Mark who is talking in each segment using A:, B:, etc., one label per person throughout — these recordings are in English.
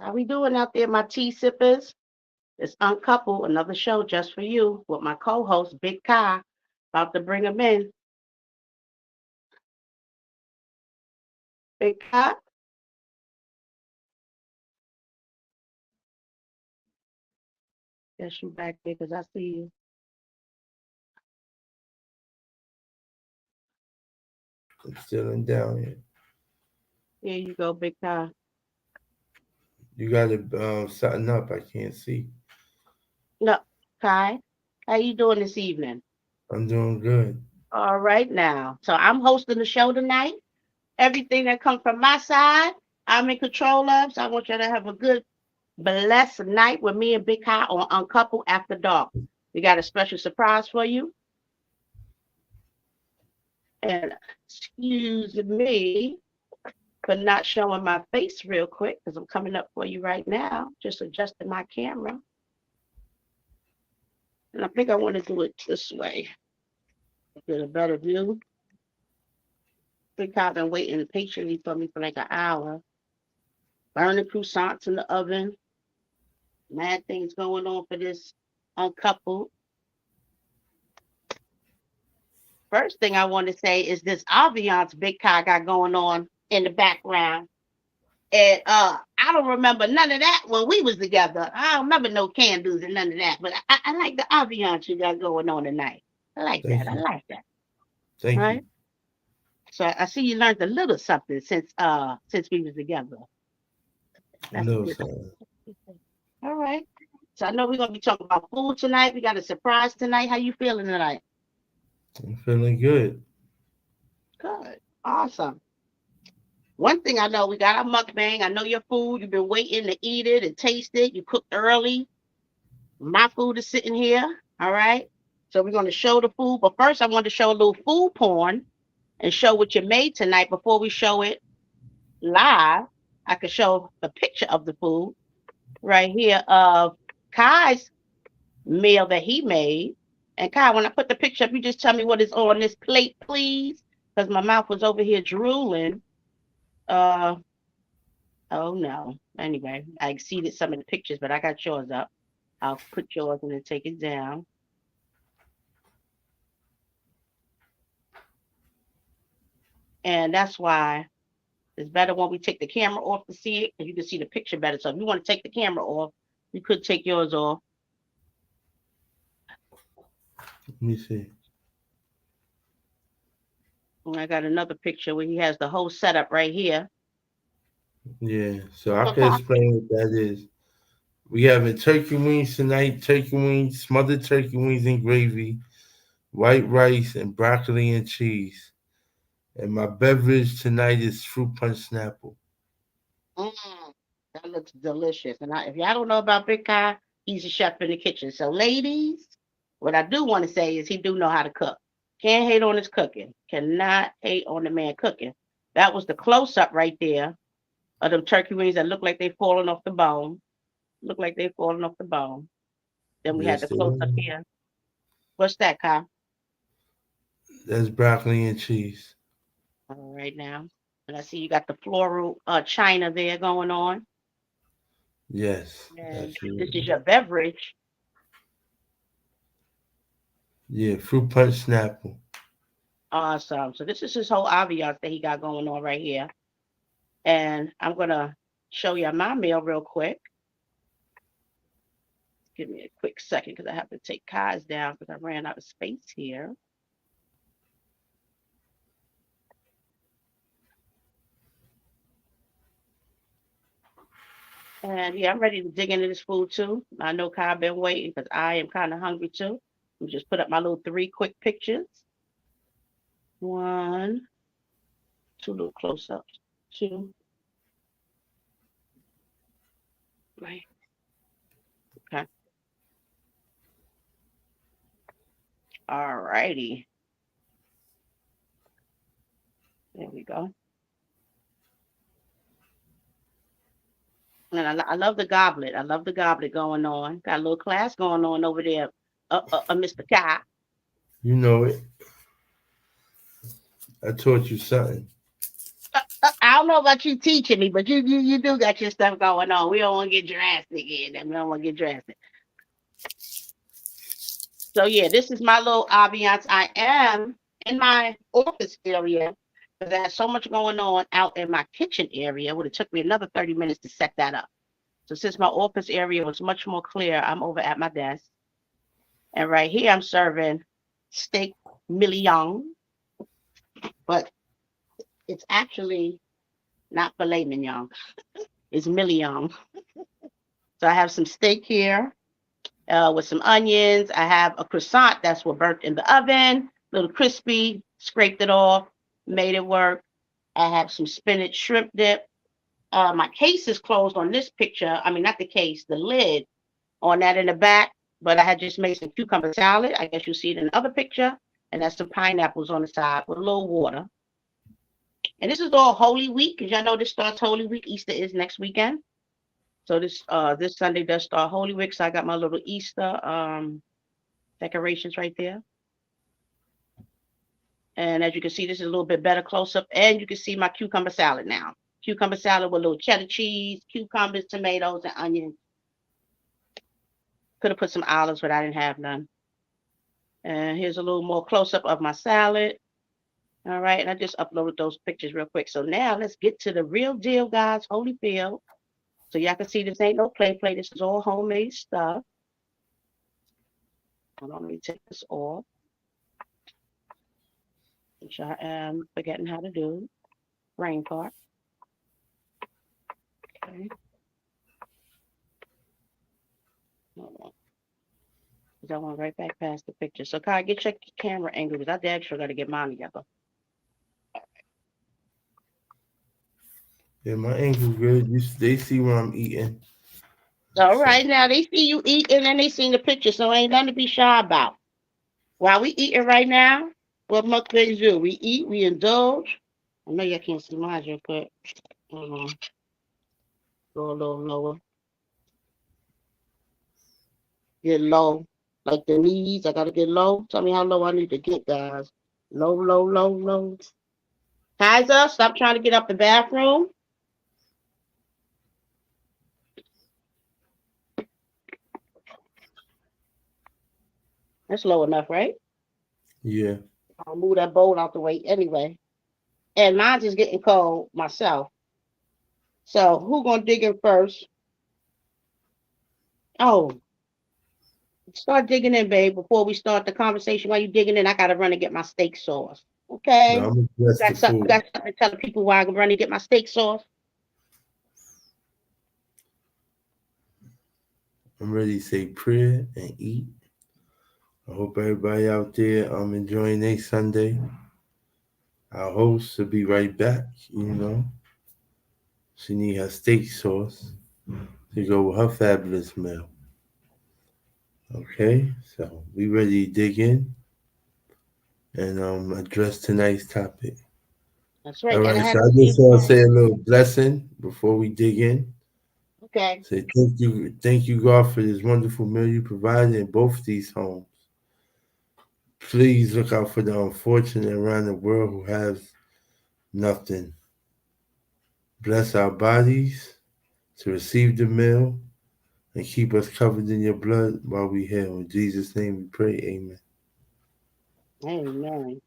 A: How we doing out there, my tea sippers? It's Uncoupled, another show just for you with my co-host, Big Kai. About to bring him in. Big Kai, guess you back there because I see you.
B: I'm still in down here.
A: Here you go, Big Kai.
B: You got it something up. I can't see.
A: No, Kai, how you doing this evening?
B: I'm doing good.
A: All right now. So I'm hosting the show tonight. Everything that comes from my side, I'm in control of. So I want you to have a good, blessed night with me and Big Kai on Uncoupled After Dark. We got a special surprise for you. And excuse me for not showing my face real quick because I'm coming up for you right now, just adjusting my camera. And I think I want to do it this way, get a better view. I think I've been waiting patiently for me for like an hour. Burning croissants in the oven. Mad things going on for this uncoupled. First thing I want to say is this ambiance Big Kai got going on in the background. And I don't remember none of that when we was together. I don't remember no candles and none of that. But I like the ambiance you got going on tonight. I like that.
B: Thank
A: I
B: you.
A: like that.
B: Thank you.
A: Right? So I see you learned a little something since we was together.
B: A
A: That's a
B: little
A: good
B: something.
A: thing. All right. So I know we're gonna be talking about food tonight. We got a surprise tonight. How you feeling tonight?
B: I'm feeling good.
A: Good. Awesome. One thing I know, we got our mukbang. I know your food. You've been waiting to eat it and taste it. You cooked early. My food is sitting here. All right. So we're going to show the food. But first, I want to show a little food porn and show what you made tonight before we show it live. I could show a picture of the food right here of Kai's meal that he made. And Kai, when I put the picture up, you just tell me what is on this plate, please. Because my mouth was over here drooling. Uh, oh no. Anyway, I exceeded some of the pictures, but I got yours up. I'll put yours and then take it down. And that's why it's better when we take the camera off to see it because you can see the picture better. So if you want to take the camera off, you could take yours off.
B: Let me see.
A: And I got another picture where he has the whole setup right here.
B: Yeah. So I can
A: Okay.
B: explain what that is. We having turkey wings tonight. Turkey wings, smothered turkey wings and gravy, white rice, and broccoli and cheese. And my beverage tonight is fruit punch snapple.
A: Mm, that looks delicious. And if y'all don't know about Big Kai, he's a chef in the kitchen. So, ladies, what I do want to say is he do know how to cook. Can't hate on his cooking. Cannot hate on the man cooking. That was the close up right there of them turkey wings that look like they falling off the bone. Look like they falling off the bone. Then we had
B: Yes,
A: the
B: they
A: close
B: are.
A: up here. What's that, Kai?
B: That's broccoli and cheese.
A: All right now. And I see you got the floral china there going on.
B: Yes,
A: And this is
B: absolutely.
A: your beverage.
B: Yeah, fruit punch snapple.
A: Awesome. So this is his whole ambiance that he got going on right here. And I'm gonna show you my meal real quick. Give me a quick second because I have to take Kai's down because I ran out of space here. And yeah, I'm ready to dig into this food too. I know Kai been waiting because I am kind of hungry too. Let me just put up my little three quick pictures. One, two little close ups. Two, right. Okay. All righty. There we go. And I love the goblet. I love the goblet going on. Got a little class going on over there, Mr. Kai.
B: You know it. I taught you something.
A: I I don't know about you teaching me, but you do got your stuff going on. We don't want to get drastic in. We don't want to get drastic. So yeah, this is my little ambiance. I am in my office area because I had so much going on out in my kitchen area. It would have took me another 30 minutes to set that up. So since my office area was much more clear, I'm over at my desk. And right here I'm serving steak million, but it's actually not filet mignon. It's million. So I have some steak here with some onions. I have a croissant that's what burnt in the oven, a little crispy, scraped it off, made it work. I have some spinach shrimp dip. My case is closed on this picture. I mean, not the case, the lid on that in the back. But I had just made some cucumber salad. I guess you see it in the other picture. And that's some pineapples on the side with a little water. And this is all Holy Week, because y'all know this starts Holy Week. Easter is next weekend. So this Sunday does start Holy Week. So I got my little Easter decorations right there. And as you can see, this is a little bit better close up. And you can see my cucumber salad now. Cucumber salad with a little cheddar cheese, cucumbers, tomatoes, and onions. Could have put some olives, but I didn't have none. And here's a little more close up of my salad. All right, and I just uploaded those pictures real quick. So now let's get to the real deal, guys. Holyfield. So y'all can see this ain't no play. This is all homemade stuff. Hold on, let me take this off, which I am forgetting how to do. Rain part. Okay. Hold on. 'Cause I went right back past the picture. So Kai, get your camera angle because I damn sure gotta get mine together.
B: Yeah, my angle good. They see what I'm eating.
A: All
B: So
A: right, now they see you eating and they seen the picture, so ain't nothing to be shy about. While we eating right now, what mukbangs do? We eat, we indulge. I know y'all can't see mine real quick. Go a little lower. Get low. Like the knees, I gotta get low. Tell me how low I need to get, guys. Low, low, low, low. Kaiser, stop trying to get up the bathroom. That's low enough, right?
B: yeah.
A: I'll move that bowl out the way anyway. And mine's is getting cold myself. So who gonna dig in first? Oh, start digging in, babe. Before we start the conversation, while you digging in, I gotta run and get my steak sauce.
B: No,
A: Okay.
B: I'm gonna bless the
A: You
B: food.
A: got something to tell the people why I can run and get my steak sauce?
B: I'm ready to say prayer and eat. I hope everybody out there enjoying their Sunday. Our host will be right back, She need her steak sauce to go with her fabulous meal. Okay, so we ready to dig in and address tonight's topic.
A: That's
B: All
A: right. And I
B: right, so
A: have
B: I
A: to
B: just
A: see
B: want to
A: first.
B: say a little blessing before we dig in.
A: Okay.
B: Say thank you, God, for this wonderful meal you provided in both these homes. Please look out for the unfortunate around the world who has nothing. Bless our bodies to receive the meal and keep us covered in your blood while we heal. In Jesus' name we pray, amen.
A: Amen.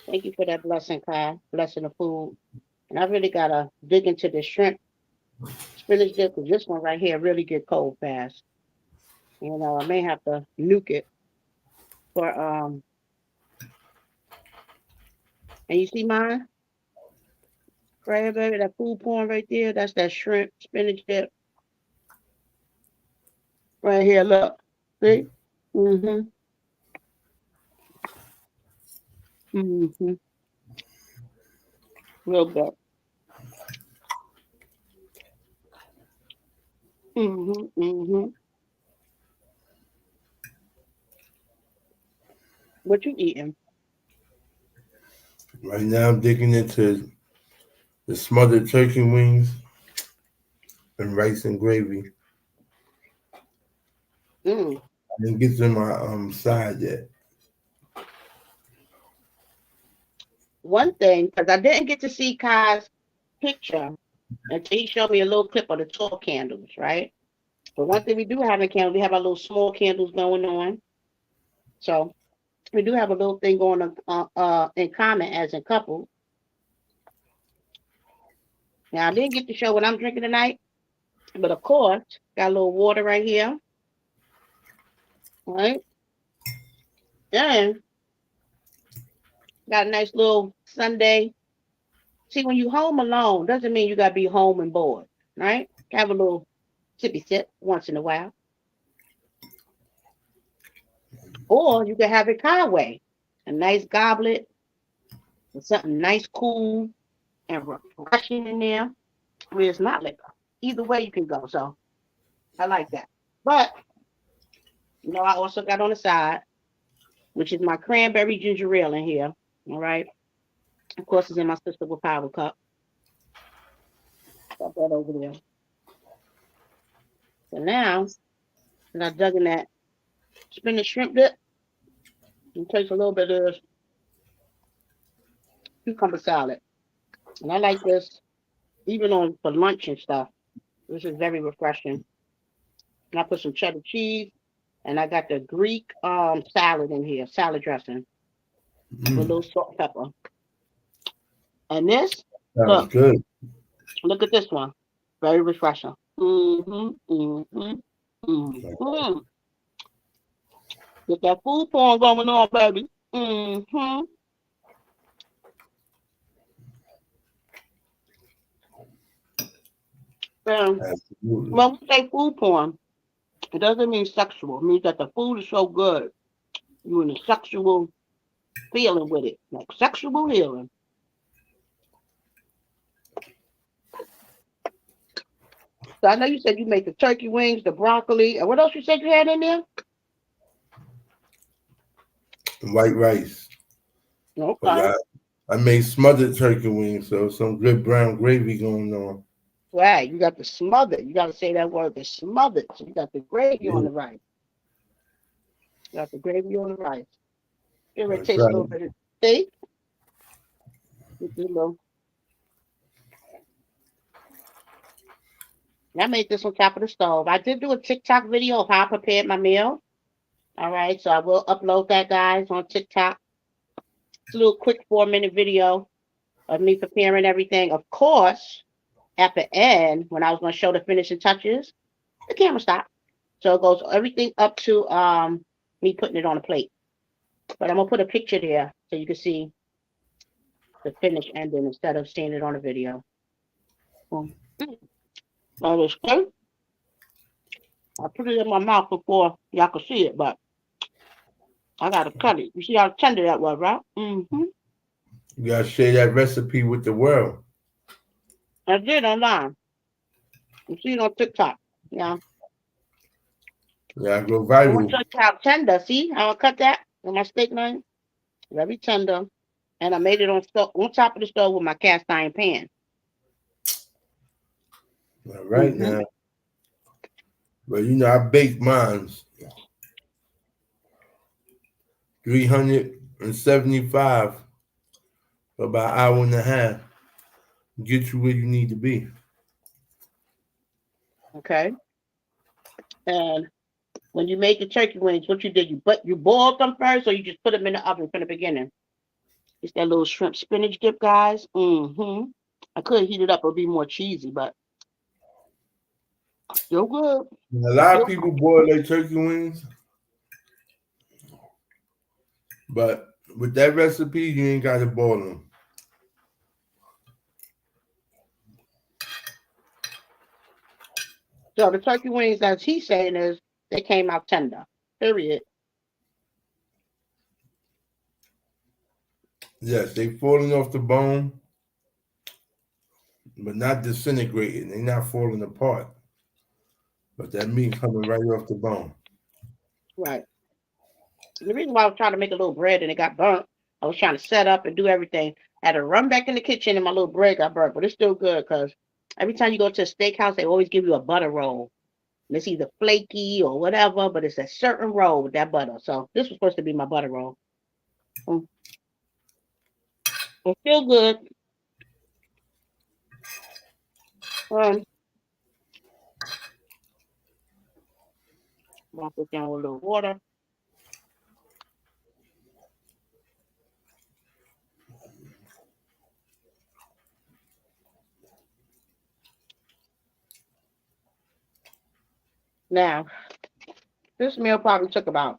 A: Thank you for that blessing, Kai. Blessing the food. And I really gotta dig into the shrimp spinach dip because this one right here really get cold fast. I may have to nuke it for and you see mine right here, baby, that food porn right there. That's that shrimp spinach dip right here. Look. See? Mm-hmm. Mm-hmm. Real good. Mm-hmm. Mm-hmm. What you eating?
B: Right now I'm digging into the smothered turkey wings and rice and gravy.
A: Mm.
B: I didn't get to my side yet.
A: One thing, because I didn't get to see Kai's. picture until he showed me a little clip of the tall candles, right? But one thing we do have in candles, we have our little small candles going on. So we do have a little thing going on in common as a couple. Now I didn't get to show what I'm drinking tonight, but of course, got a little water right here, right? And got a nice little Sunday. See, when you home alone, doesn't mean you gotta be home and bored, right? Have a little sippy sip once in a while. Or you can have it Conway, a nice goblet with something nice, cool, and refreshing in there, where it's not liquor. Either way you can go. So I like that. But I also got on the side, which is my cranberry ginger ale in here. All right. Of course, it's in my S.W.P power cup. Got that over there. So now that I dug in that spinach shrimp dip, and taste a little bit of this cucumber salad. And I like this even on for lunch and stuff. This is very refreshing. And I put some cheddar cheese and I got the Greek salad in here, salad dressing with a little salt and pepper. And this,
B: Sounds
A: look,
B: good.
A: look at this one. Very refreshing. Mm-hmm. Get that food porn going on, baby. Mm-hmm. And
B: Absolutely.
A: when we say food porn, it doesn't mean sexual. It means that the food is so good. You're in a sexual feeling with it. Like sexual healing. So I know you said you made the turkey wings, the broccoli, and what else you said you had in there?
B: White rice. But
A: Okay.
B: I made smothered turkey wings, so some good brown gravy going on.
A: Right. You got the smothered. You got to say that word, the smothered. So you got the gravy on
B: Yeah,
A: the rice. You got the gravy on the rice. Give it
B: that's
A: taste a
B: right.
A: little bit of steak. With this little. I made this on top of the stove. I did do a TikTok video of how I prepared my meal. All right. So I will upload that, guys, on TikTok. It's a little quick 4-minute video of me preparing everything. Of course, at the end, when I was going to show the finishing touches, the camera stopped. So it goes everything up to me putting it on a plate. But I'm gonna put a picture there so you can see the finished ending instead of seeing it on a video. Mm. Now this steak, I put it in my mouth before y'all could see it, but I gotta cut it. You see how tender that was, right? Mm-hmm.
B: You gotta share that recipe with the world.
A: I did online. You see it on TikTok. Yeah.
B: You gotta go
A: I want to
B: viral.
A: show you how tender. See how I cut that with my steak knife? Very tender. And I made it on top of the stove with my cast iron pan.
B: All right
A: Mm-hmm.
B: now. But I baked mine 375 for about an hour and a half. Get you where you need to be.
A: Okay. And when you made the turkey wings, what you did, you boiled them first, or you just put them in the oven from the beginning? It's that little shrimp spinach dip, guys. Mm-hmm. I could heat it up; it'll be more cheesy, but still good.
B: And a lot of
A: Still
B: people boil their turkey wings, but with that recipe, you ain't gotta boil them.
A: so the turkey wings, as he's saying, is they came out tender. Period.
B: Yes, they falling off the bone, but not disintegrating. They not falling apart. But that meat coming right off the bone.
A: Right. The reason why I was trying to make a little bread and it got burnt, I was trying to set up and do everything. I had to run back in the kitchen and my little bread got burnt, but it's still good because every time you go to a steakhouse, they always give you a butter roll. And it's either flaky or whatever, but it's a certain roll with that butter. So this was supposed to be my butter roll. Mm. It's still good. And wash it down with a little water. Now, this meal probably took about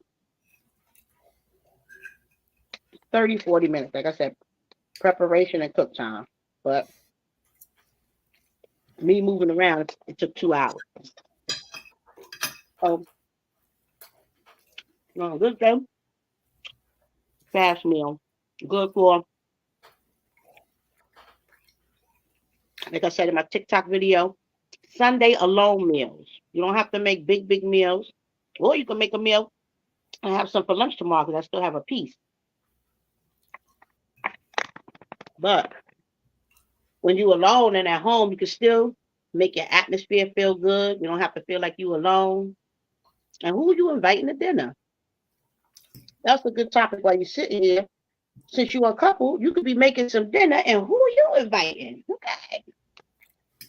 A: 30, 40 minutes. Like I said, preparation and cook time. But me moving around, it took 2 hours. Oh, no, good day. Fast meal. Good for, like I said in my TikTok video, Sunday alone meals. You don't have to make big, big meals. Or you can make a meal and have some for lunch tomorrow because I still have a piece. But when you alone and at home, you can still make your atmosphere feel good. You don't have to feel like you alone. And who you inviting to dinner? That's a good topic while you're sitting here. Since you're a couple, you could be making some dinner, and who are you inviting? Okay.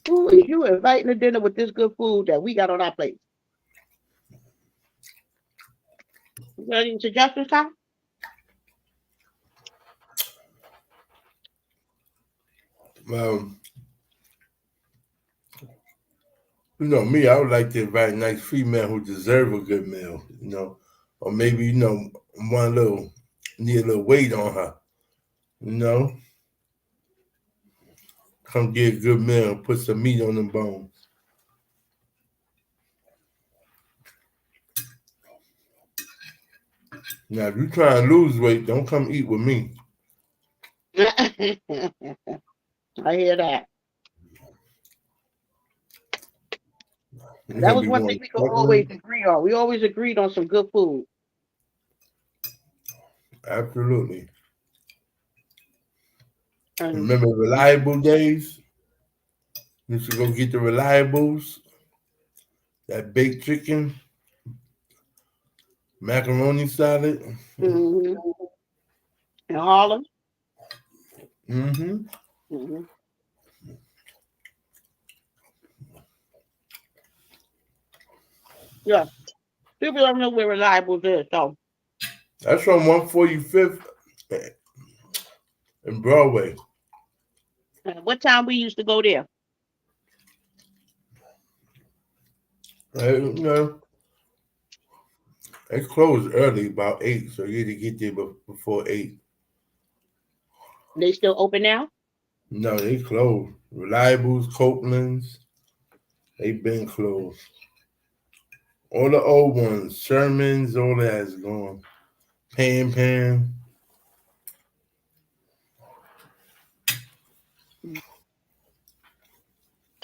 A: Who is you inviting to dinner with this good food that we got on our plate? You got any suggestions, Tom?
B: Well, me, I would like to invite a nice female who deserve a good meal, or maybe, one little, need a little weight on her, you know, come get a good meal, put some meat on them bones. Now, if you try and lose weight, don't come eat with me.
A: I hear that.
B: You're
A: That
B: gonna
A: was
B: be
A: one thing
B: going
A: we could always
B: suckling.
A: agree on. We always agreed on some good food.
B: Absolutely.
A: And
B: Remember reliable days? You should go get the reliables, that baked chicken, macaroni salad.
A: hmm in Harlem.
B: Mm-hmm.
A: hmm Yeah, people don't know where reliable is. So,
B: That's from 145th and Broadway.
A: what time we used to go there?
B: You know, they close early, about 8, so you had to get there before 8.
A: They still open now?
B: No, they closed. Reliables, Copeland's, they been closed. All the old ones, Sherman's, all that is gone. Pan Pan.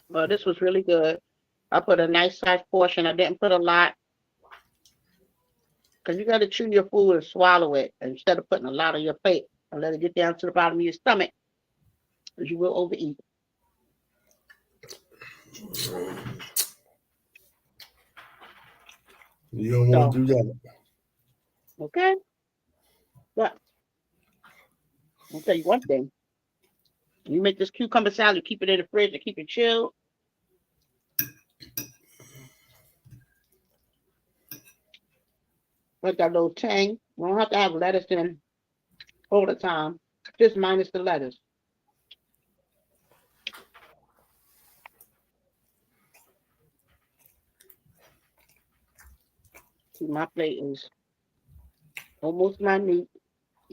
A: Well, this was really good. I put a nice sized portion. I didn't put a lot because you got to chew your food and swallow it instead of putting a lot on your plate and let it get down to the bottom of your stomach because you will overeat.
B: You don't want
A: So,
B: to do that.
A: okay. But I'll tell you one thing. You make this cucumber salad, keep it in the fridge and keep it chilled. Like that little tang. You don't have to have lettuce in all the time. Just minus the lettuce. See, my plate is almost minute.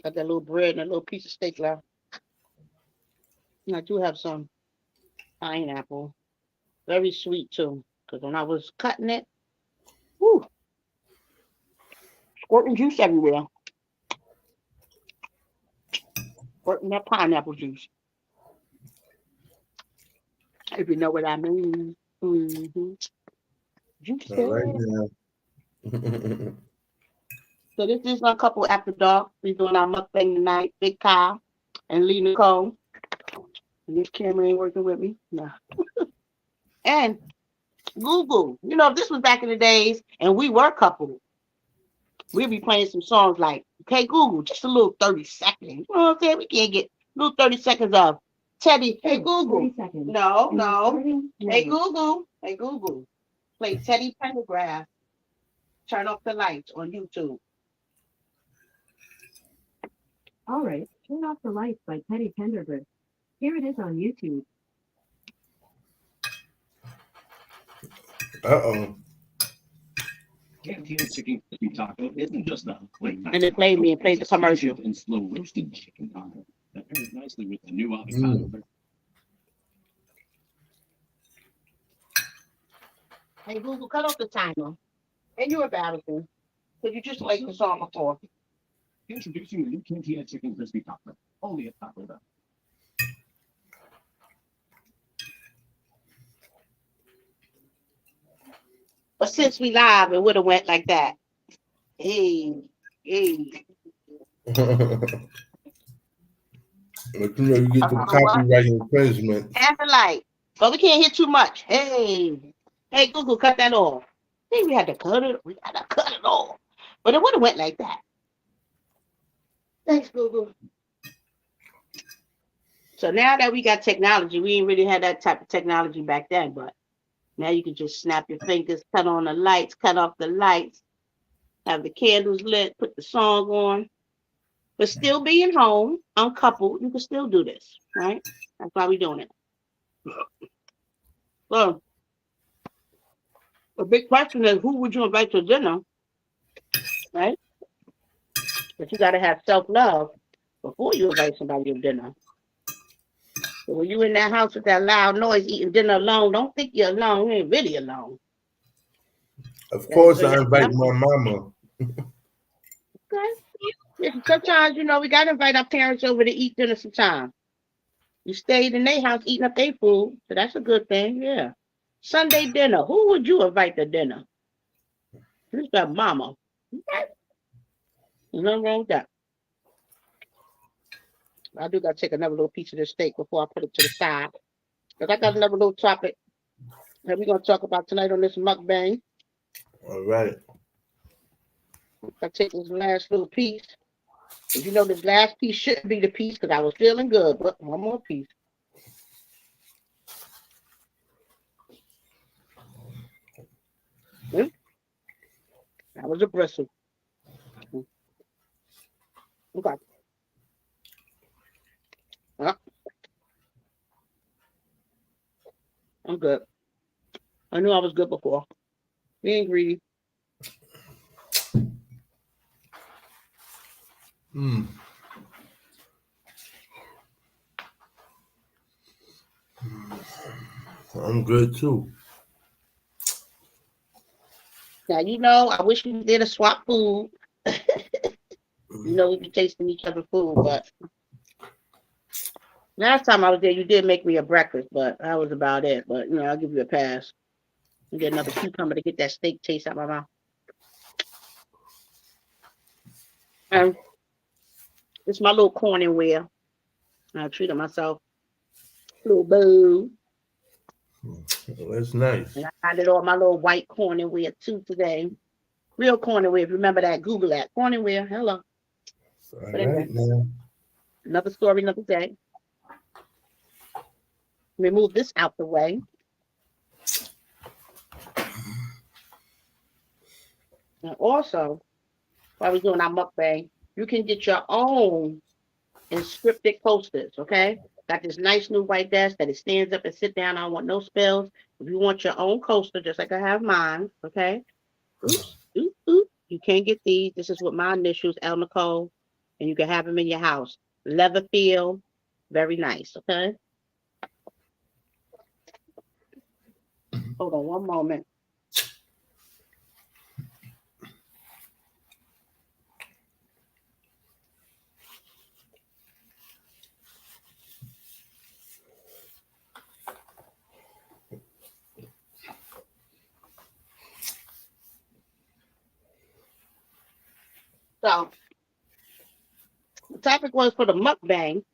A: Got that little bread and a little piece of steak left. And I do have some pineapple. Very sweet too. Because when I was cutting it, whew, squirting juice everywhere. Squirting that pineapple juice. If you know what I mean. Mm-hmm.
B: All right
A: Juicy.
B: now.
A: So this is a couple after dark. We're doing our mukbang tonight. Big Kyle and Lee Nicole. And this camera ain't working with me. No. And Google. You know, if this was back in the days and we were coupled, we'd be playing some songs like, okay, Google, just a little 30 seconds. You know what I'm saying? We can't get a little 30 seconds of. Teddy, hey Google. No, no. Hey Google. Hey Google. Play Teddy Pendergrass. Turn off the lights on YouTube.
C: All right, Turn Off the Lights by Teddy Pendergrass. Here it is on YouTube.
B: Uh-oh.
D: KFC chicken crispy taco isn't just a plain
A: And it played me and played the commercial.
D: and slow roasted chicken taco that pairs nicely with the new avocado.
B: Mm.
A: Hey Google, cut off the timer. And you're embarrassing. Because you just played the song before.
D: Introducing the new KFC chicken crispy taco, only at Taco Bell.
A: But since we live, it would have went like that. Hey, hey.
B: But you get the copyright infringement.
A: Half a light. But we can't hear too much. Hey. Hey, Google, cut that off. Hey, we had to cut it. We had to cut it off. But it would have went like that. Thanks, Google. So now that we got technology, we ain't really had that type of technology back then, but now you can just snap your fingers, cut on the lights, cut off the lights, have the candles lit, put the song on. But still being home, uncoupled, you can still do this, right? That's why we're doing it. So the big question is, who would you invite to dinner, right? But you got to have self-love before you invite somebody to dinner. So when you in that house with that loud noise, eating dinner alone, don't think you're alone. You ain't really alone.
B: Of course, I invite my mama.
A: Okay. Yeah, sometimes, we got to invite our parents over to eat dinner sometime. You stayed in their house eating up their food, so that's a good thing, yeah. Sunday dinner. Who would you invite to dinner? Who's that mama? Okay. There's nothing wrong with that. I do got to take another little piece of this steak before I put it to the side. Because I got another little topic that we're going to talk about tonight on this mukbang.
B: All right.
A: I take this last little piece. Because this last piece shouldn't be the piece because I was feeling good. But one more piece. That was a bristle. Okay. I'm good. I knew I was good before. We ain't greedy.
B: Mm. I'm good too.
A: Now, I wish we did a swap food. We be tasting each other's food, but last time I was there, you did make me a breakfast, but that was about it. But, I'll give you a pass. You get another cucumber to get that steak taste out of my mouth. And it's my little Corningware. I treated myself. Little boo.
B: That's nice.
A: And I did all my little white Corningware too today. Real Corningware. If you remember that, Google that. Corningware. Hello.
B: All
A: But anyway,
B: right now.
A: another story, another day. Let me move this out the way. And also, while we're doing our mukbang, you can get your own inscripted posters, okay? Got this nice new white desk that it stands up and sit down. I don't want no spells. If you want your own coaster, just like I have mine, okay? Oops, oop, oop. You can get these. This is with my initials, Nicole, and you can have them in your house. Leather feel, very nice, okay? Hold on one moment. So, the topic was for the mukbang.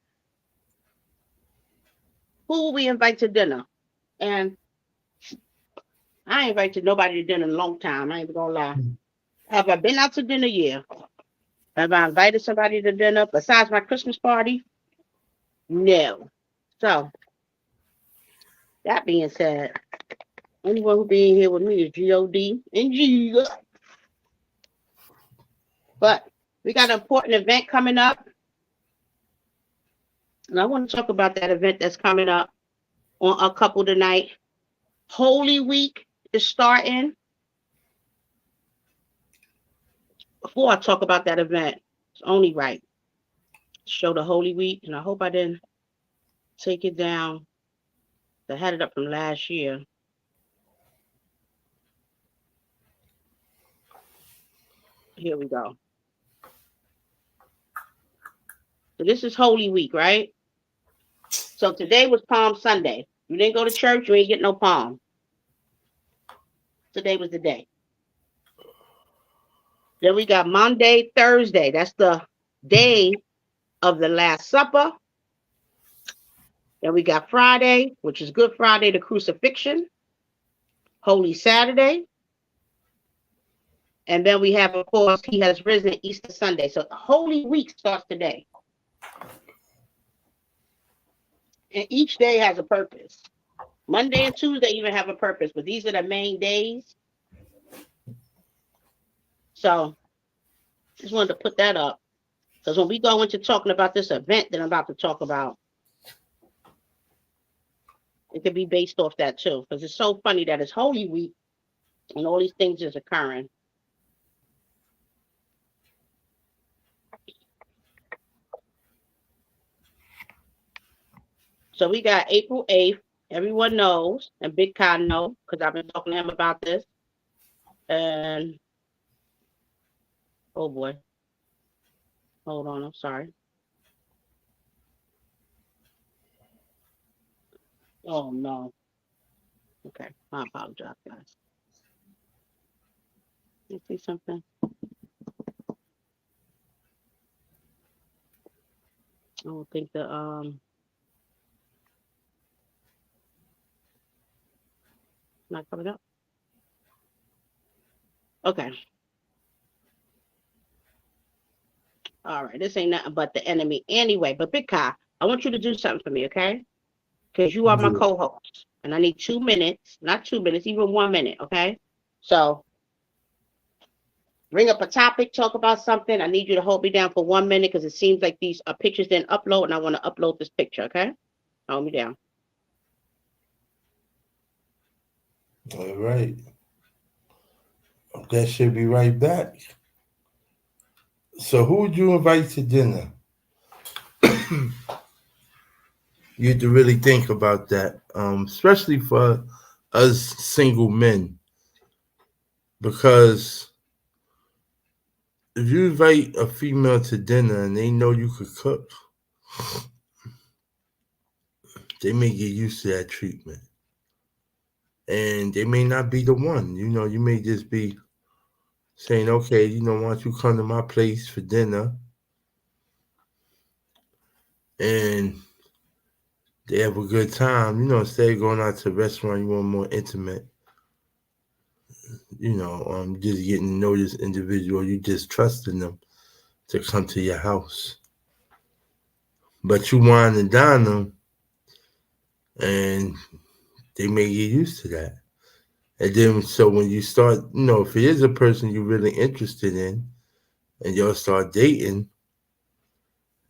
A: Who will we invite to dinner? And I ain't invited nobody to dinner in a long time. I ain't even gonna lie. Have I been out to dinner? Yeah. Have I invited somebody to dinner besides my Christmas party? No. So that being said, anyone who being here with me is God and Jesus. But we got an important event coming up, and I want to talk about that event that's coming up on a couple tonight. Holy Week is starting. Before I talk about that event, it's only right to show the Holy Week, and I hope I didn't take it down. I had it up from last year. Here we go. So this is Holy Week, right? So today was Palm Sunday. You didn't go to church, you ain't get no palm. Today was the day. Then we got Monday, Thursday. That's the day of the Last Supper. Then we got Friday, which is Good Friday, the crucifixion. Holy Saturday. And then we have, of course, He has risen, Easter Sunday. So Holy Week starts today. And each day has a purpose. Monday and Tuesday even have a purpose, but these are the main days. So just wanted to put that up. Because when we go into talking about this event that I'm about to talk about, it could be based off that too. Because it's so funny that it's Holy Week and all these things is occurring. So we got April 8th. Everyone knows, and Big Con knows, because I've been talking to him about this. And, oh boy. Hold on, I'm sorry. Oh no. Okay, I apologize, guys. You see something? I don't think not coming up. Okay. All right. This ain't nothing but the enemy anyway. But Big Kai, I want you to do something for me, okay? Because you are my
B: Yeah.
A: co-host, and I need 2 minutes, not 2 minutes, even 1 minute, okay? So bring up a topic, talk about something. I need you to hold me down for 1 minute because it seems like these pictures didn't upload, and I want to upload this picture, okay? Hold me down.
B: All right. That should be right back. So who would you invite to dinner? You have to really think about that, especially for us single men, because if you invite a female to dinner and they know you could cook, they may get used to that treatment. And they may not be the one. You may just be saying, okay, why don't you come to my place for dinner? And they have a good time. Instead of going out to a restaurant, you want more intimate. Just getting to know this individual, you just trusting them to come to your house. But you wine and dine them, and they may get used to that. And then, so when you start, if it is a person you're really interested in, and y'all start dating,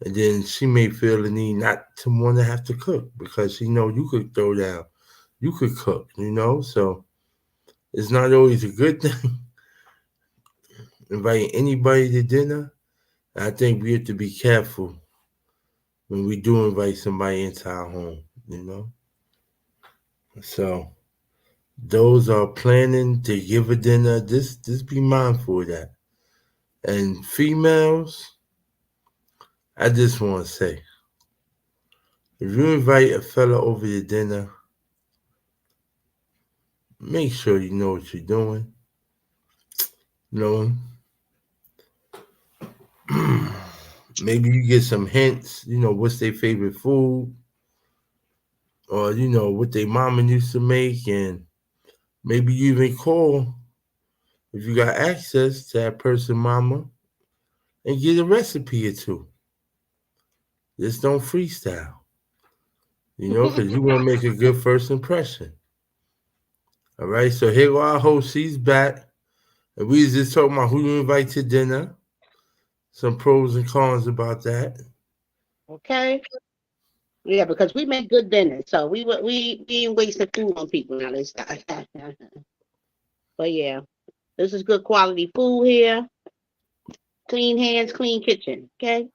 B: and then she may feel the need not to want to have to cook because she know you could throw down, you could cook, So it's not always a good thing inviting anybody to dinner. I think we have to be careful when we do invite somebody into our home. So those are planning to give a dinner. Just be mindful of that. And females, I just want to say, if you invite a fella over to dinner, make sure you know what you're doing. You know, maybe you get some hints. What's their favorite food, or what their mama used to make, and maybe you even call if you got access to that person, mama, and get a recipe or two. Just don't freestyle. Because you want to make a good first impression. All right, so here go our host. She's back. And we was just talking about who you invite to dinner. Some pros and cons about that.
A: Okay. Yeah, because we make good dinner, so we ain't wasting food on people now. This time. But yeah, this is good quality food here. Clean hands, clean kitchen. Okay.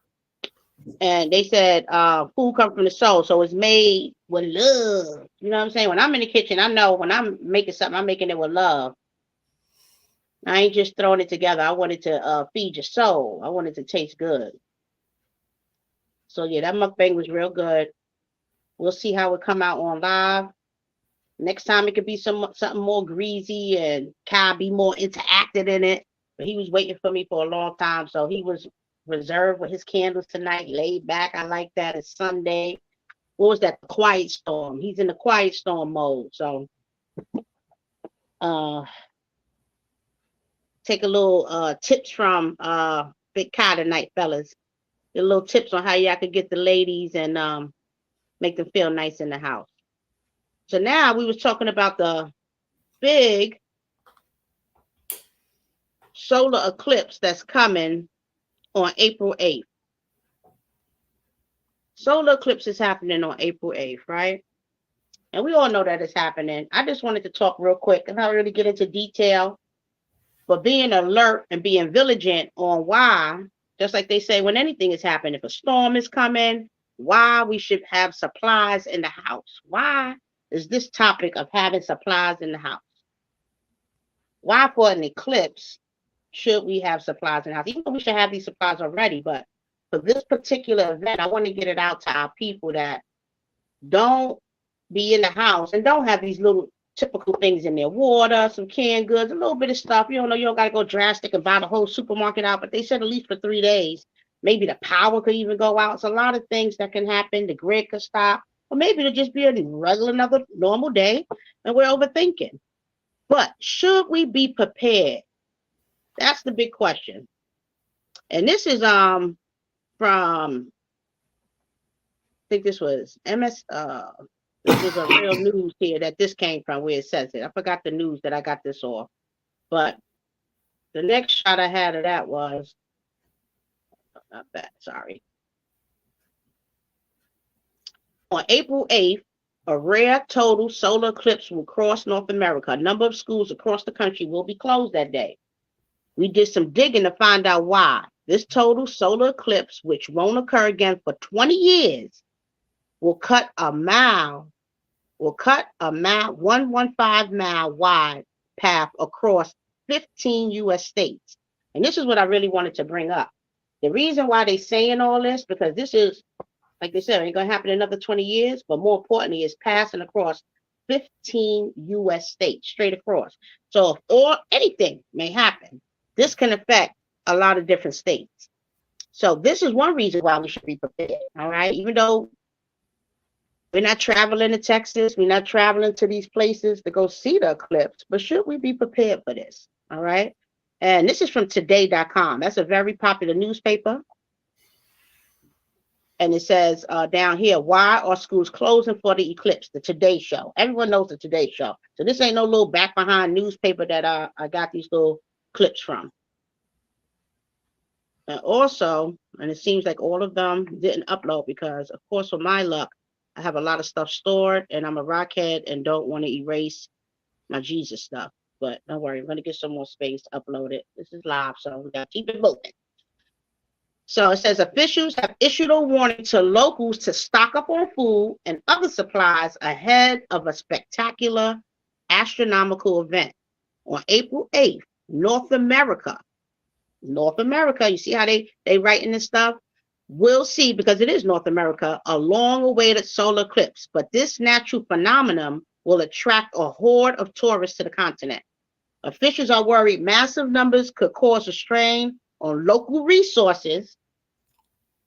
A: And they said food comes from the soul, so it's made with love. You know what I'm saying? When I'm in the kitchen, I know when I'm making something, I'm making it with love. I ain't just throwing it together. I want it to feed your soul. I want it to taste good. So yeah, that mukbang was real good. We'll see how it come out on live. Next time it could be something more greasy and Kai be more interacted in it. But he was waiting for me for a long time, so he was reserved with his candles tonight, laid back. I like that. It's Sunday. What was that? Quiet storm. He's in the quiet storm mode. So uh take a little tips from Big Kai tonight, fellas. A little tips on how y'all could get the ladies and make them feel nice in the house. So now we was talking about the big solar eclipse that's coming on April 8th. Solar eclipse is happening on April 8th, right? And we all know that it's happening. I just wanted to talk real quick and not really get into detail, but being alert and being vigilant on why, just like they say when anything is happening, if a storm is coming, why we should have supplies in the house. Why is this topic of having supplies in the house? Why for an eclipse should we have supplies in the house? Even though we should have these supplies already, but for this particular event, I want to get it out to our people that don't be in the house and don't have these little typical things in their water, some canned goods, a little bit of stuff. You don't know, you don't got to go drastic and buy the whole supermarket out, but they said at least for 3 days. Maybe the power could even go out. It's a lot of things that can happen. The grid could stop, or maybe it'll just be a regular, another normal day, and we're overthinking. But should we be prepared? That's the big question. And this is from, I think this was MS this was a real news here that this came from where it says it. I forgot the news that I got this off. But the next shot I had of that was not that, sorry. On April 8th, a rare total solar eclipse will cross North America. A number of schools across the country will be closed that day. We did some digging to find out why. This total solar eclipse, which won't occur again for 20 years, will cut a 115 mile wide path across 15 U.S. states. And this is what I really wanted to bring up. The reason why they're saying all this, because this is, like they said, it ain't going to happen in another 20 years, but more importantly, it's passing across 15 U.S. states, straight across. So if anything may happen, this can affect a lot of different states. So this is one reason why we should be prepared, all right? Even though we're not traveling to Texas, we're not traveling to these places to go see the eclipse, but should we be prepared for this, all right? And this is from today.com. That's a very popular newspaper. And it says down here, why are schools closing for the eclipse? The Today Show. Everyone knows the Today Show. So this ain't no little back behind newspaper that I got these little clips from. And also, and it seems like all of them didn't upload because, of course, with my luck, I have a lot of stuff stored and I'm a rockhead and don't want to erase my Jesus stuff. But don't worry, I'm going to get some more space to upload it. This is live, so we got to keep it moving. So it says officials have issued a warning to locals to stock up on food and other supplies ahead of a spectacular astronomical event. On April 8th, North America, you see how they writing this stuff? We'll see, because it is North America, a long-awaited solar eclipse. But this natural phenomenon will attract a horde of tourists to the continent. Officials are worried massive numbers could cause a strain on local resources,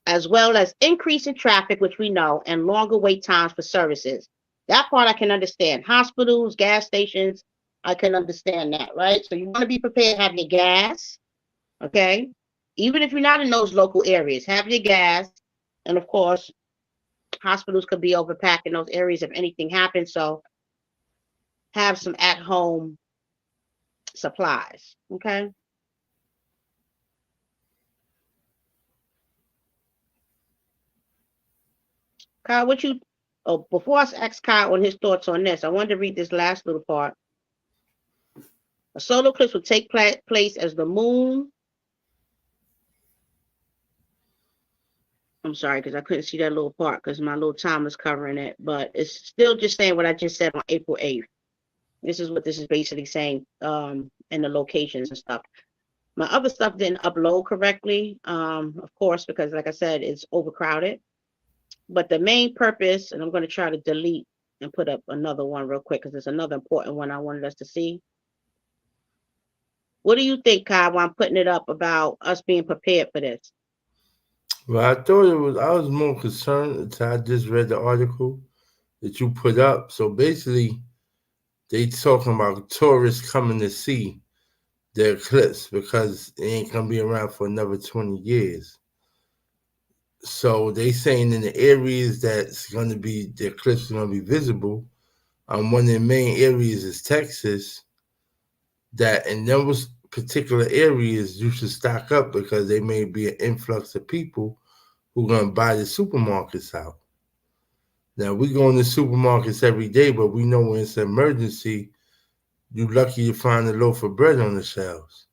A: as well as increasing traffic, which we know, and longer wait times for services. That part I can understand. Hospitals, gas stations, I can understand that, right? So you want to be prepared, have your gas, okay? Even if you're not in those local areas, have your gas, and of course, Hospitals could be overpacked in those areas if anything happens. So have some at-home supplies. Okay. Kyle, what you? Oh, before I ask Kyle on his thoughts on this, I wanted to read this last little part. A solar eclipse will take place as the moon. I'm sorry because I couldn't see that little part because my little time is covering it, but it's still just saying what I just said on April 8th. This is what this is basically saying, and the locations and stuff. My other stuff didn't upload correctly, of course, because like I said, it's overcrowded. But the main purpose, and I'm going to try to delete and put up another one real quick because it's another important one I wanted us to see. What do you think, Kai, while I'm putting it up about us being prepared for this?
B: Well, I thought it was. I was more concerned until I just read the article that you put up. So basically, they talking about tourists coming to see the eclipse because it ain't gonna be around for another 20 years. So they saying in the areas that's gonna be the eclipse is gonna be visible. One of the main areas is Texas. That in those particular areas you should stock up because there may be an influx of people who are gonna buy the supermarkets out. Now we go in the supermarkets every day, but we know when it's an emergency, you're lucky to find a loaf of bread on the shelves.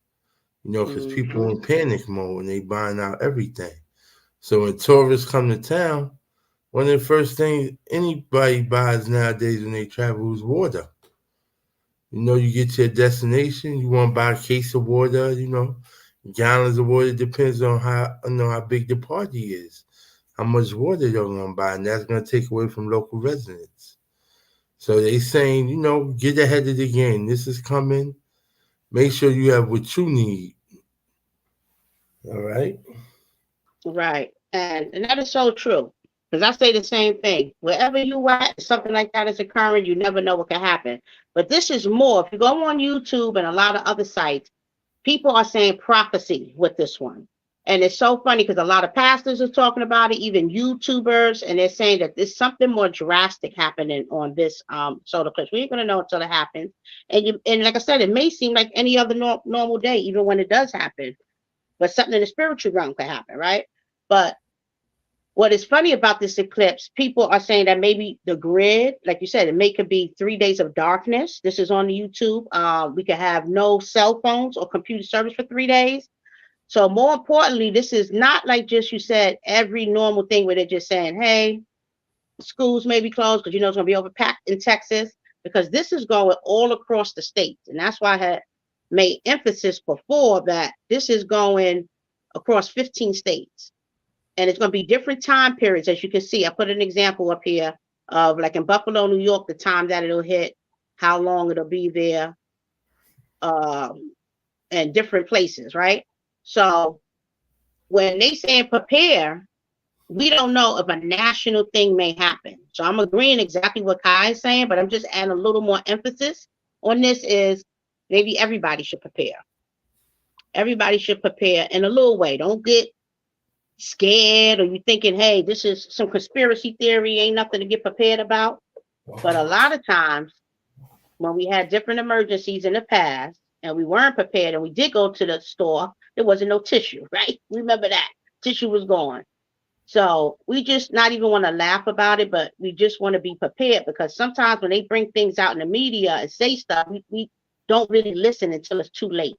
B: Because people
A: Mm-hmm.
B: in panic mode and they buying out everything. So when tourists come to town, one of the first things anybody buys nowadays when they travel is water. You get to a destination, you want to buy a case of water, gallons of water. Depends on how big the party is, how much water you're gonna buy, and that's gonna take away from local residents. So they saying, get ahead of the game. This is coming. Make sure you have what you need. All right.
A: Right. And that is so true. Because I say the same thing. Wherever you at, something like that is occurring, you never know what can happen. But this is more. If you go on YouTube and a lot of other sites, people are saying prophecy with this one. And it's so funny because a lot of pastors are talking about it, even YouTubers, and they're saying that there's something more drastic happening on this solar eclipse. We ain't gonna know until it happens. And like I said, it may seem like any other normal day, even when it does happen. But something in the spiritual realm could happen, right? But what is funny about this eclipse, people are saying that maybe the grid, like you said, could be 3 days of darkness. This is on YouTube. We could have no cell phones or computer service for 3 days. So more importantly, this is not like just you said every normal thing where they're just saying, hey, schools may be closed because it's going to be overpacked in Texas, because this is going all across the states. And that's why I had made emphasis before that this is going across 15 states. And it's going to be different time periods. As you can see, I put an example up here of like in Buffalo, New York, the time that it'll hit, how long it'll be there, and different places, right? So when they say prepare, we don't know if a national thing may happen. So I'm agreeing exactly what Kai is saying, but I'm just adding a little more emphasis on this is maybe everybody should prepare. Everybody should prepare in a little way. Don't get scared or you thinking, hey, this is some conspiracy theory, ain't nothing to get prepared about. But a lot of times when we had different emergencies in the past and we weren't prepared and we did go to the store, there wasn't no tissue, right? Remember that. Tissue was gone. So we just not even want to laugh about it, but we just want to be prepared, because sometimes when they bring things out in the media and say stuff, we don't really listen until it's too late.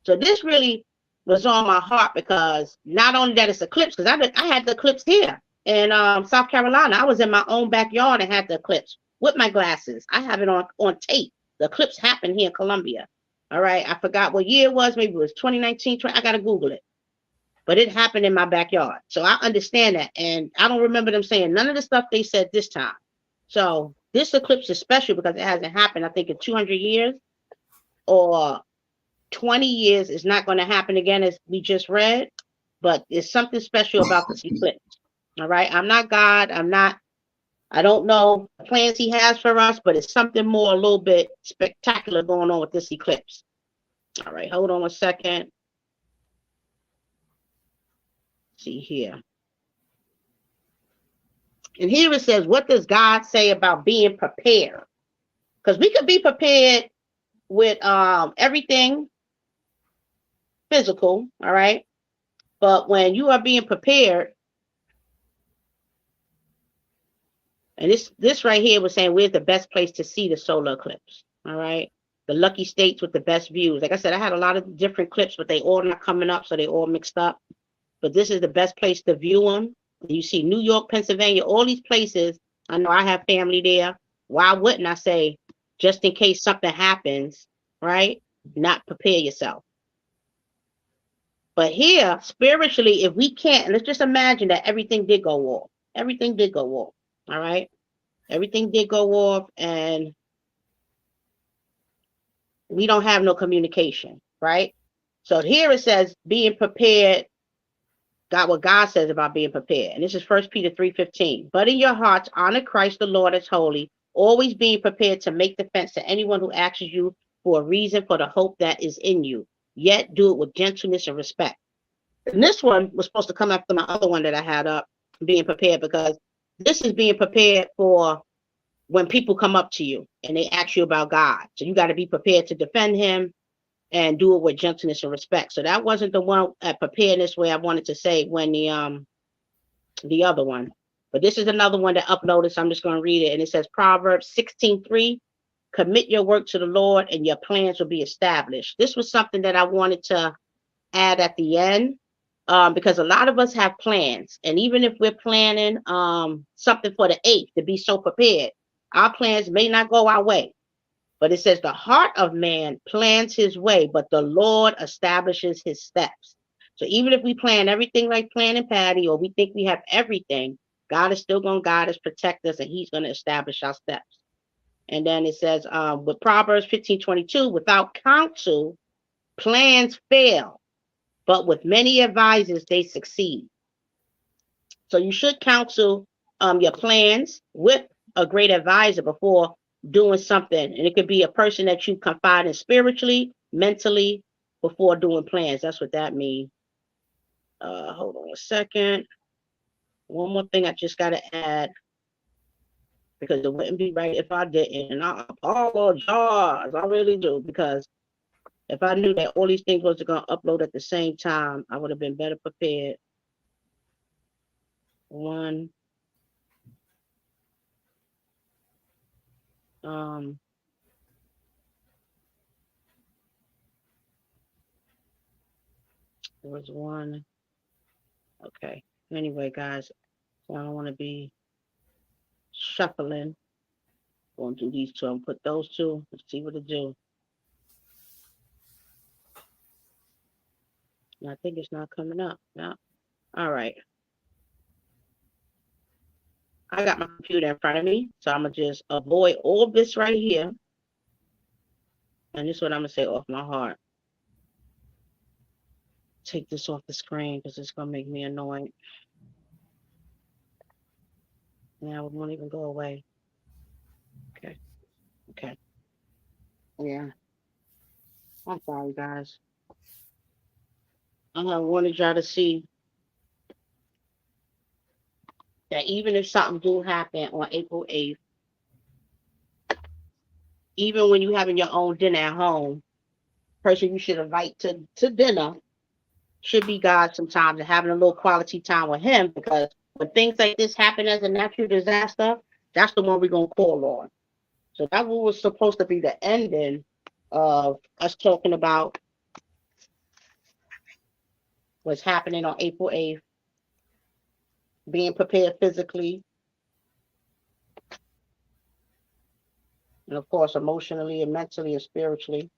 A: So this really was on my heart, because not only that it's eclipse, because I had the eclipse here in South Carolina. I was in my own backyard and had the eclipse with my glasses. I have it on tape. The eclipse happened here in Columbia. All right. I forgot what year it was. Maybe it was 2019. I got to Google it. But it happened in my backyard. So I understand that. And I don't remember them saying none of the stuff they said this time. So this eclipse is special because it hasn't happened, I think, in 200 years or 20 years. Is not going to happen again, as we just read. But there's something special about this eclipse. All right. I'm not God. I don't know the plans he has for us, but it's something more, a little bit spectacular going on with this eclipse. All right. Hold on a second. See here. And here it says, what does God say about being prepared? Because we could be prepared with everything physical, all right? But when you are being prepared, and this right here was saying where's the best place to see the solar eclipse, all right? The lucky states with the best views. Like I said, I had a lot of different clips, but they all not coming up, so they all mixed up. But this is the best place to view them. You see New York, Pennsylvania, all these places. I know I have family there. Why wouldn't I say, just in case something happens, right? Not prepare yourself. But here, spiritually, if we can't, let's just imagine that everything did go off. Everything did go off. All right. Everything did go off, and we don't have no communication, right? So here it says being prepared. God, what God says about being prepared. And this is 1 Peter 3:15. But in your hearts, honor Christ the Lord as holy, always being prepared to make defense to anyone who asks you for a reason for the hope that is in you. Yet do it with gentleness and respect. And this one was supposed to come after my other one that I had up, being prepared, because this is being prepared for when people come up to you and they ask you about God. So you got to be prepared to defend him and do it with gentleness and respect. So that wasn't the one at preparedness where I wanted to say when the other one. But this is another one that uploaded, so I'm just going to read it. And it says Proverbs 16:3, commit your work to the Lord and your plans will be established. This was something that I wanted to add at the end, because a lot of us have plans. And even if we're planning something for the 8th to be so prepared, our plans may not go our way. But it says the heart of man plans his way, but the Lord establishes his steps. So even if we plan everything like planning Patty, or we think we have everything, God is still going to guide us, protect us, and he's going to establish our steps. And then it says with Proverbs 15:22, without counsel, plans fail, but with many advisors, they succeed. So you should counsel your plans with a great advisor before doing something. And it could be a person that you confide in spiritually, mentally, before doing plans. That's what that means. Hold on a second. One more thing I just got to add, because it wouldn't be right if I didn't. And I apologize. I really do. Because if I knew that all these things was going to upload at the same time, I would have been better prepared. One. There was one. Okay. Anyway, guys, so I don't want to be shuffling. Going to do these two. I'm gonna put those two. Let's see what it do. And I think it's not coming up. Yeah. All right. I got my computer in front of me, so I'm gonna just avoid all this right here. And this is what I'm gonna say off my heart. Take this off the screen because it's gonna make me annoyed. Now it won't even go away. Okay. Okay. Yeah. I'm sorry, guys. I wanted y'all to see that even if something do happen on April 8th, even when you having your own dinner at home, person you should invite to dinner should be God sometimes, and having a little quality time with him, because when things like this happen as a natural disaster, that's the one we're going to call on. So that was supposed to be the ending of us talking about what's happening on April 8th, being prepared physically, and of course emotionally and mentally and spiritually.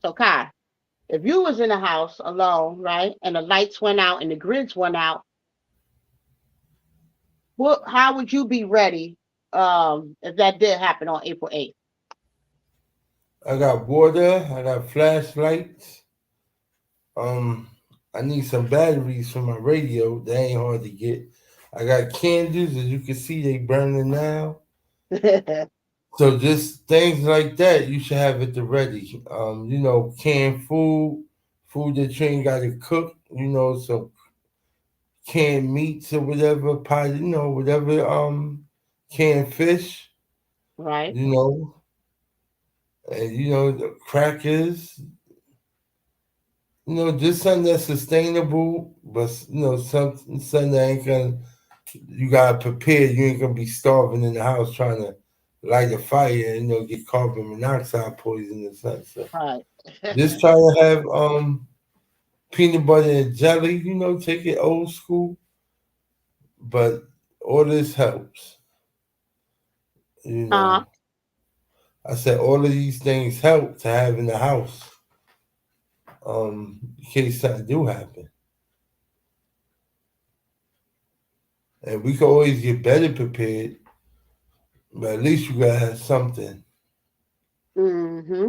A: So Kai, if you was in a house alone, right, and the lights went out and the grids went out, how would you be ready if that did happen on April 8th?
B: I got water. I got flashlights. Um, I need some batteries for my radio. That ain't hard to get. I got candles, as you can see, they burning now. So just things like that, you should have at the ready. Canned food, food that you ain't got to cook, so canned meats or whatever, pie, whatever, canned fish,
A: Right.
B: you know, and the crackers, just something that's sustainable, but something that ain't gonna, you gotta prepare. You ain't gonna be starving in the house trying to light a fire and get carbon monoxide poison or something. So
A: Right.
B: just try to have peanut butter and jelly. Take it old school, but all this helps. You
A: Uh,
B: know, I said all of these things help to have in the house. In case something do happen, and we can always get better prepared, but at least you gotta have something.
A: mm-hmm.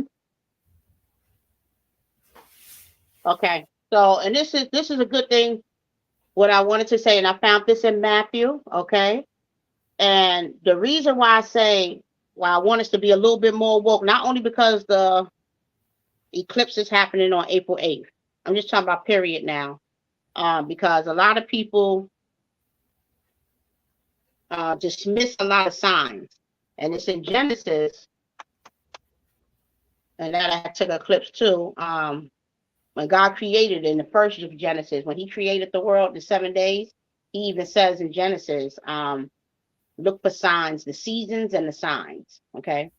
A: Okay. So, and this is a good thing. What I wanted to say, and I found this in Matthew. Okay. And the reason why I say why I want us to be a little bit more woke, not only because the eclipse is happening on April 8th. I'm just talking about period now. Because a lot of people dismiss a lot of signs. And it's in Genesis, and that I took a eclipse too. When God created in the first of Genesis, when he created the world in 7 days, he even says in Genesis, look for signs, the seasons and the signs. Okay.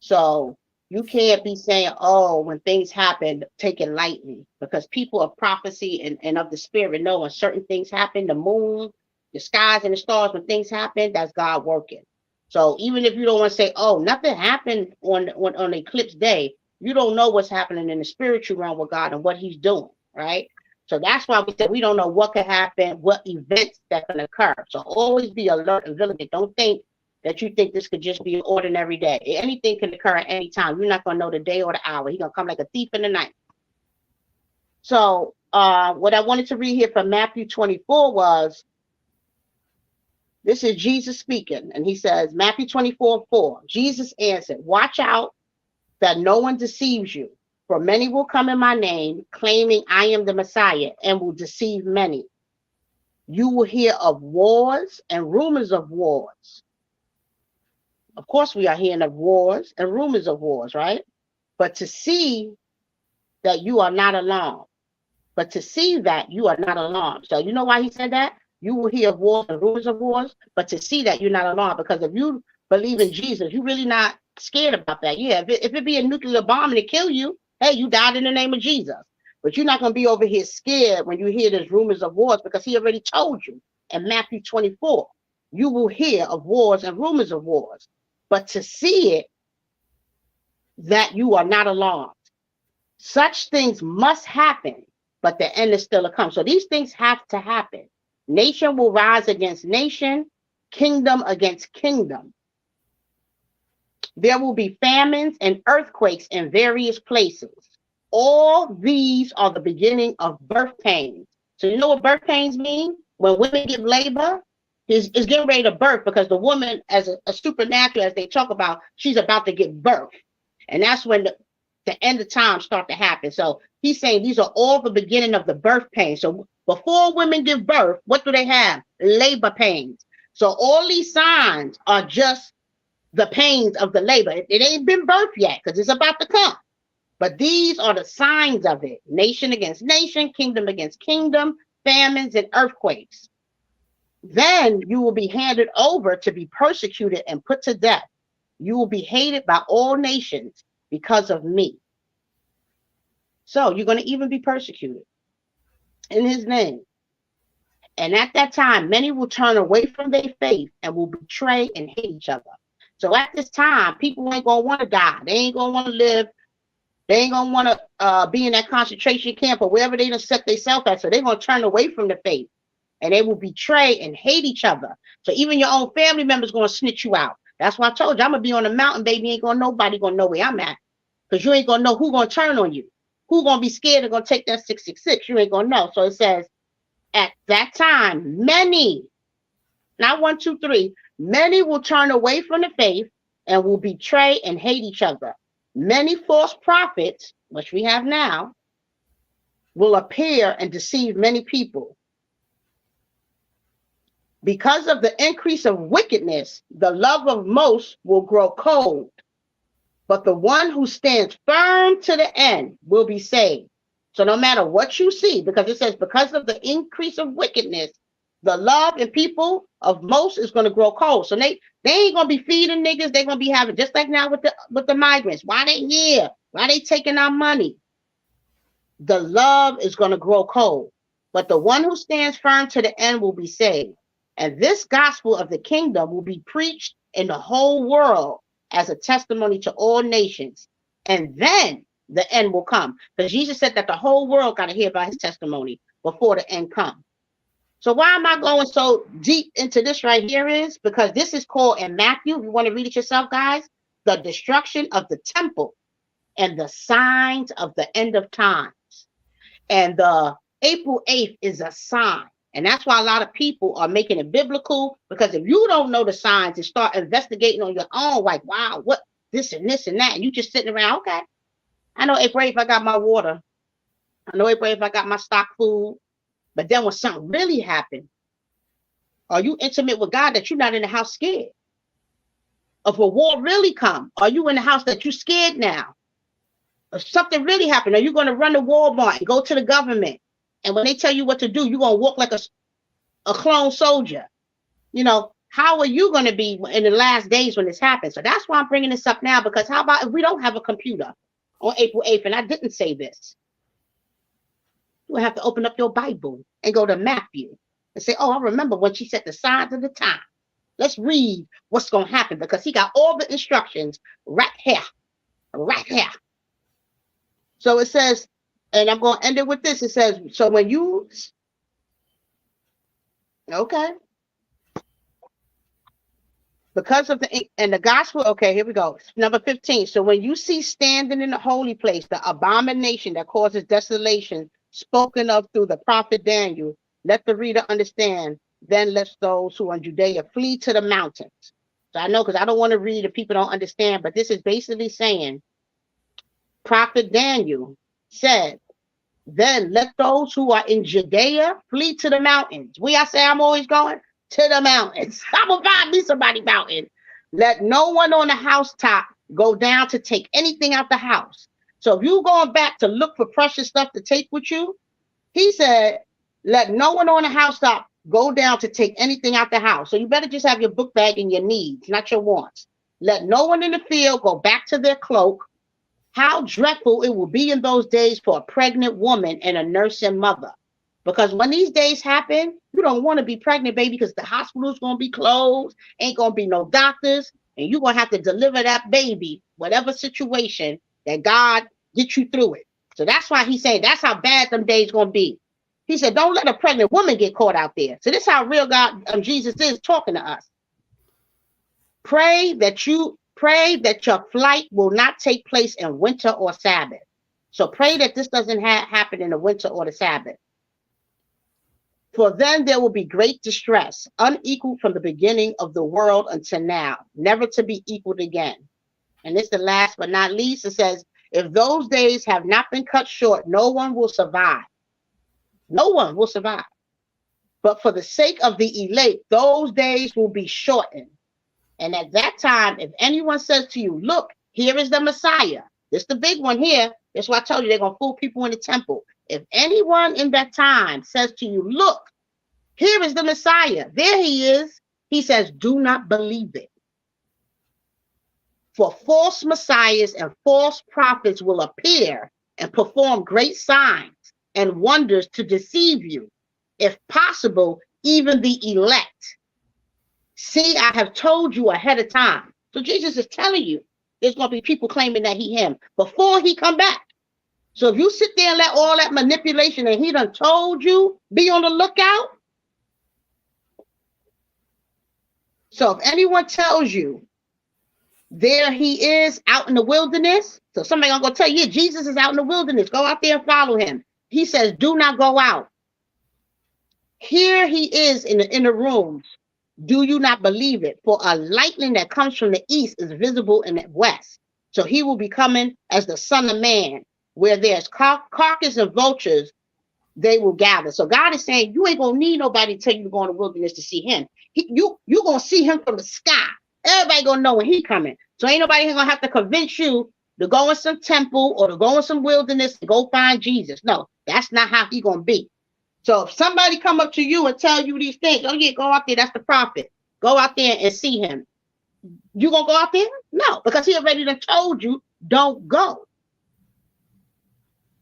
A: So you can't be saying, oh, when things happen, take it lightly, because people of prophecy and of the spirit know when certain things happen, the moon, the skies and the stars, when things happen, that's God working. So even if you don't want to say, oh, nothing happened on eclipse day, you don't know what's happening in the spiritual realm with God and what he's doing, right? So that's why we said we don't know what could happen, what events that can occur. So always be alert and vigilant. Don't think that you think this could just be an ordinary day. Anything can occur at any time. You're not going to know the day or the hour. He's going to come like a thief in the night. So what I wanted to read here from Matthew 24 was, this is Jesus speaking. And he says, Matthew 24:4, Jesus answered, watch out that no one deceives you. For many will come in my name, claiming I am the Messiah, and will deceive many. You will hear of wars and rumors of wars. Of course, we are hearing of wars and rumors of wars, right? But to see that you are not alarmed. But to see that you are not alarmed. So you know why he said that? You will hear of wars and rumors of wars, but to see that you're not alarmed. Because if you believe in Jesus, you're really not scared about that. Yeah, if it be a nuclear bomb and it kill you, hey, you died in the name of Jesus. But you're not going to be over here scared when you hear there's rumors of wars, because he already told you in Matthew 24, you will hear of wars and rumors of wars. But to see it, that you are not alarmed. Such things must happen, but the end is still to come. So these things have to happen. Nation will rise against nation, kingdom against kingdom. There will be famines and earthquakes in various places. All these are the beginning of birth pains. So you know what birth pains mean? When women give labor, is getting ready to birth, because the woman, as a supernatural, as they talk about, she's about to give birth. And that's when the end of time start to happen. So he's saying these are all the beginning of the birth pains. So before women give birth, what do they have? Labor pains. So all these signs are just the pains of the labor. It ain't been birth yet, because it's about to come. But these are the signs of it. Nation against nation, kingdom against kingdom, famines and earthquakes. Then you will be handed over to be persecuted and put to death. You will be hated by all nations because of me. So you're going to even be persecuted in his name. And at that time, many will turn away from their faith and will betray and hate each other. So at this time, people ain't going to want to die. They ain't going to want to live. They ain't going to want to be in that concentration camp or wherever they done set themselves at. So they're going to turn away from the faith, and they will betray and hate each other. So even your own family members going to snitch you out. That's why I told you, I'm going to be on the mountain, baby. Ain't going to nobody going to know where I'm at, because you ain't going to know who going to turn on you. Who going to be scared and going to take that 666? You ain't going to know. So it says, at that time, many, not one, two, three, many will turn away from the faith and will betray and hate each other. Many false prophets, which we have now, will appear and deceive many people. Because of the increase of wickedness, the love of most will grow cold, but the one who stands firm to the end will be saved. So no matter what you see, because it says because of the increase of wickedness, the love in people of most is going to grow cold. So they ain't going to be feeding niggas. They're going to be having, just like now with the migrants. Why they here? Why they taking our money? The love is going to grow cold, but the one who stands firm to the end will be saved. And this gospel of the kingdom will be preached in the whole world as a testimony to all nations. And then the end will come. Because Jesus said that the whole world got to hear about his testimony before the end comes. So why am I going so deep into this right here is because this is called in Matthew, you want to read it yourself, guys, the destruction of the temple and the signs of the end of times. And the April 8th is a sign. And that's why a lot of people are making it biblical, because if you don't know the signs and start investigating on your own, like, wow, what this and this and that, and you just sitting around, okay, I know April 8th I got my water. I know April 8th I got my stock food. But then when something really happened, are you intimate with God that you're not in the house scared? If a war really come, are you in the house that you scared now? If something really happened, are you going to run to Walmart and go to the government? And when they tell you what to do, you're going to walk like a clone soldier. You know, how are you going to be in the last days when this happens? So that's why I'm bringing this up now, because how about if we don't have a computer on April 8th, and I didn't say this? You have to open up your Bible and go to Matthew and say, oh, I remember when she said the signs of the time. Let's read what's going to happen, because he got all the instructions right here, right here. So it says, and I'm going to end it with this. It says, so when you, okay, because of the gospel, okay, here we go. Number 15. So when you see standing in the holy place, the abomination that causes desolation spoken of through the prophet Daniel, let the reader understand. Then let those who are in Judea flee to the mountains. So I know, because I don't want to read if people don't understand, but this is basically saying, prophet Daniel said, then let those who are in Judea flee to the mountains. Where I say I'm always going? To the mountains. I'm going to find me somebody mountain. Let no one on the housetop go down to take anything out the house. So if you're going back to look for precious stuff to take with you, he said, let no one on the housetop go down to take anything out the house. So you better just have your book bag and your needs, not your wants. Let no one in the field go back to their cloak. How dreadful it will be in those days for a pregnant woman and a nursing mother. Because when these days happen, you don't want to be pregnant, baby, because the hospital's going to be closed, ain't going to be no doctors, and you're going to have to deliver that baby, whatever situation, that God get you through it. So that's why he's saying that's how bad them days going to be. He said, don't let a pregnant woman get caught out there. So this is how real God, Jesus is talking to us. Pray that your flight will not take place in winter or Sabbath. So pray that this doesn't happen in the winter or the Sabbath. For then there will be great distress, unequaled from the beginning of the world until now, never to be equaled again. And this the last but not least. It says, if those days have not been cut short, no one will survive. No one will survive. But for the sake of the elect, those days will be shortened. And at that time, if anyone says to you, look, here is the Messiah. This is the big one here. That's why I told you they're going to fool people in the temple. If anyone in that time says to you, look, here is the Messiah. There he is. He says, do not believe it. For false messiahs and false prophets will appear and perform great signs and wonders to deceive you, if possible, even the elect. See, I have told you ahead of time. So Jesus is telling you there's going to be people claiming that he him before he come back. So if you sit there and let all that manipulation and he done told you, be on the lookout. So if anyone tells you there he is out in the wilderness, so somebody gonna go tell you, yeah, Jesus is out in the wilderness. Go out there and follow him. He says, do not go out. Here he is in the inner rooms. Do you not believe it? For a lightning that comes from the east is visible in the west. So he will be coming as the Son of Man, where there's carcass and vultures, they will gather. So God is saying, you ain't gonna need nobody to tell you to go in the wilderness to see him. You gonna see him from the sky. Everybody gonna know when he coming. So ain't nobody gonna have to convince you to go in some temple or to go in some wilderness to go find Jesus. No, that's not how he gonna be. So if somebody come up to you and tell you these things, oh yeah, go out there, that's the prophet. Go out there and see him. You gonna go out there? No, because he already done told you, don't go.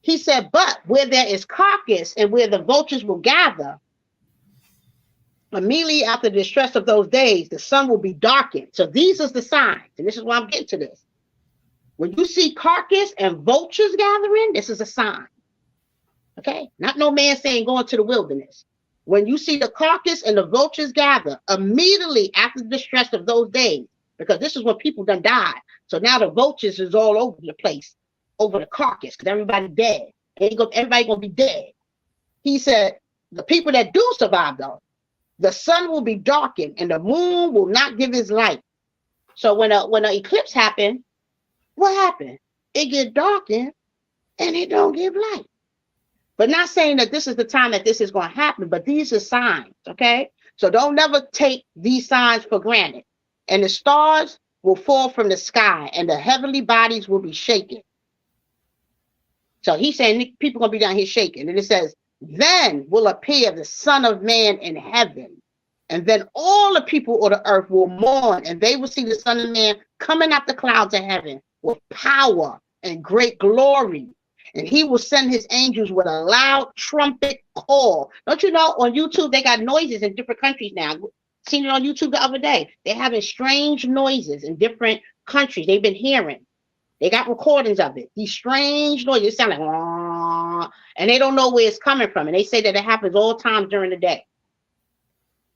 A: He said, but where there is carcass and where the vultures will gather, immediately after the distress of those days, the sun will be darkened. So these are the signs, and this is why I'm getting to this. When you see carcass and vultures gathering, this is a sign. Okay? Not no man saying going to the wilderness. When you see the carcass and the vultures gather, immediately after the distress of those days, because this is when people done died. So now the vultures is all over the place, over the carcass, because everybody dead. Everybody gonna be dead. He said, the people that do survive though, the sun will be darkened and the moon will not give its light. So when an eclipse happened, what happened? It get darkened and it don't give light. But not saying that this is the time that this is going to happen, but these are signs, okay? So don't never take these signs for granted. And the stars will fall from the sky and the heavenly bodies will be shaken. So he's saying people are going to be down here shaking. And it says, then will appear the Son of Man in heaven. And then all the people of the earth will mourn, and they will see the Son of Man coming out the clouds of heaven with power and great glory. And he will send his angels with a loud trumpet call. Don't you know on YouTube, they got noises in different countries now. Seen it on YouTube the other day. They're having strange noises in different countries they've been hearing. They got recordings of it. These strange noises sound like, and they don't know where it's coming from. And they say that it happens all times during the day.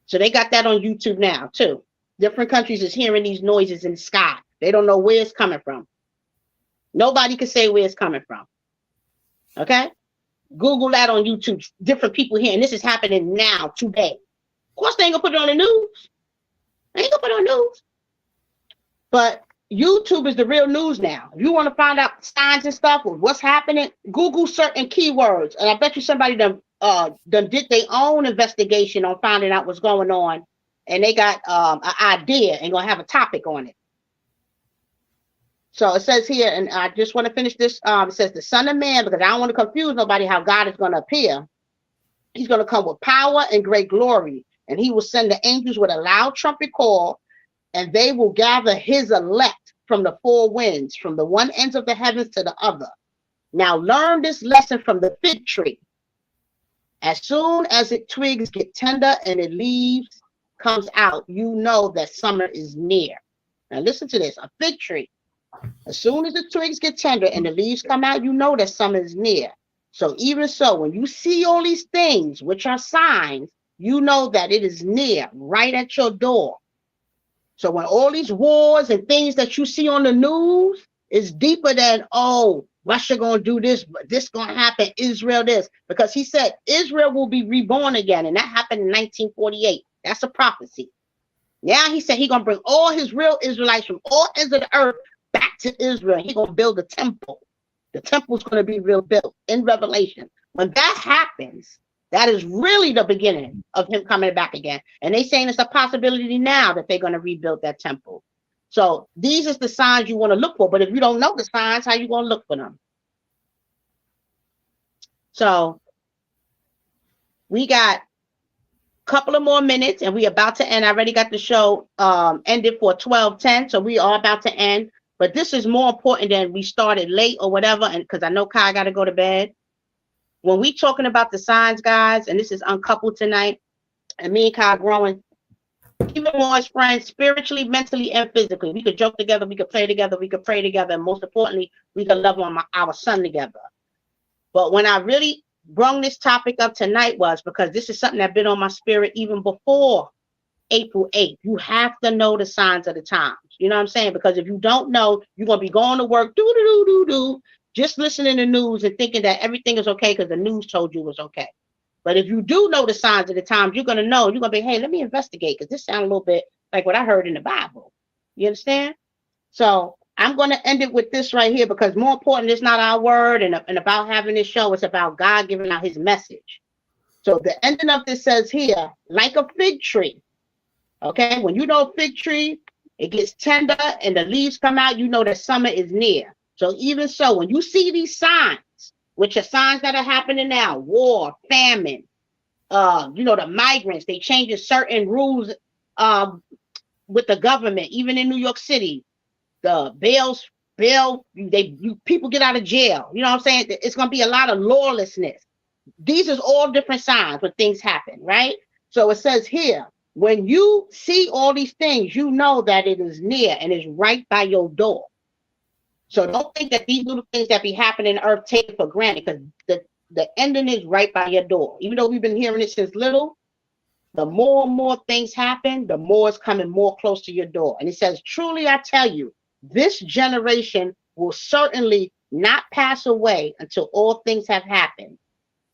A: So they got that on YouTube now too. Different countries is hearing these noises in the sky. They don't know where it's coming from. Nobody can say where it's coming from. Okay? Google that on YouTube. Different people hearing this is happening now, today. Of course, they ain't gonna put it on the news. They ain't gonna put it on the news. But YouTube is the real news now. If you want to find out signs and stuff or what's happening, Google certain keywords. And I bet you somebody done did their own investigation on finding out what's going on. And they got an idea and gonna have a topic on it. So it says here, and I just want to finish this. It says the Son of Man, because I don't want to confuse nobody how God is going to appear. He's going to come with power and great glory. And he will send the angels with a loud trumpet call, and they will gather his elect from the four winds, from the one ends of the heavens to the other. Now learn this lesson from the fig tree. As soon as its twigs get tender and its leaves comes out, you know that summer is near. Now listen to this, a fig tree. As soon as the twigs get tender and the leaves come out, you know that summer is near. So even so, when you see all these things, which are signs, you know that it is near, right at your door. So when all these wars and things that you see on the news is deeper than, oh, Russia gonna do this, this gonna happen, Israel this. Because he said Israel will be reborn again, and that happened in 1948. That's a prophecy. Now he said he's gonna bring all his real Israelites from all ends of the earth back to Israel. He's gonna build a temple. The temple's gonna be rebuilt in Revelation. When that happens, that is really the beginning of him coming back again. And they saying it's a possibility now that they're gonna rebuild that temple. So these are the signs you want to look for. But if you don't know the signs, how you gonna look for them? So we got a couple of more minutes and we about to end. I already got the show ended for 12:10. So we are about to end. But this is more important than we started late or whatever, and because I know Kai got to go to bed. When we talking about the signs, guys, and this is Uncoupled tonight, and me and Kai growing even more as friends, spiritually, mentally, and physically. We could joke together, we could play together, we could pray together, and most importantly, we could love on our son together. But when I really brung this topic up tonight was because this is something that's been on my spirit even before April 8th. You have to know the signs of the times. You know what I'm saying? Because if you don't know, you're going to be going to work, just listening to news and thinking that everything is okay because the news told you it was okay. But if you do know the signs of the times, you're going to know, you're going to be, hey, let me investigate because this sounds a little bit like what I heard in the Bible. You understand? So I'm going to end it with this right here, because more important, it's not our word and about having this show. It's about God giving out his message. So the ending of this says here, like a fig tree. Okay, when you know a fig tree, it gets tender and the leaves come out, you know that summer is near. So even so, when you see these signs, which are signs that are happening now, war, famine, the migrants, they changing certain rules with the government, even in New York City, the people get out of jail. You know what I'm saying? It's gonna be a lot of lawlessness. These is all different signs when things happen, right? So it says here, when you see all these things, you know that it is near and is right by your door. So don't think that these little things that be happening on earth take it for granted, because the ending is right by your door. Even though we've been hearing it since little, the more and more things happen, the more it's coming more close to your door. And it says, truly I tell you, this generation will certainly not pass away until all things have happened.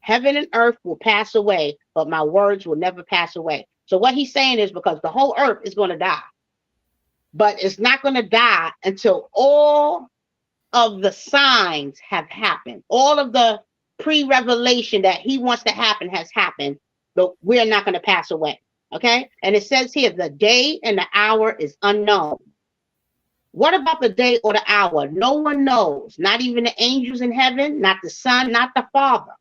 A: Heaven and earth will pass away, but my words will never pass away. So what he's saying is, because the whole earth is going to die, but it's not going to die until all of the signs have happened. All of the pre-revelation that he wants to happen has happened, but we're not going to pass away. Okay. And it says here, the day and the hour is unknown. What about the day or the hour? No one knows, not even the angels in heaven, not the Son, not the Father.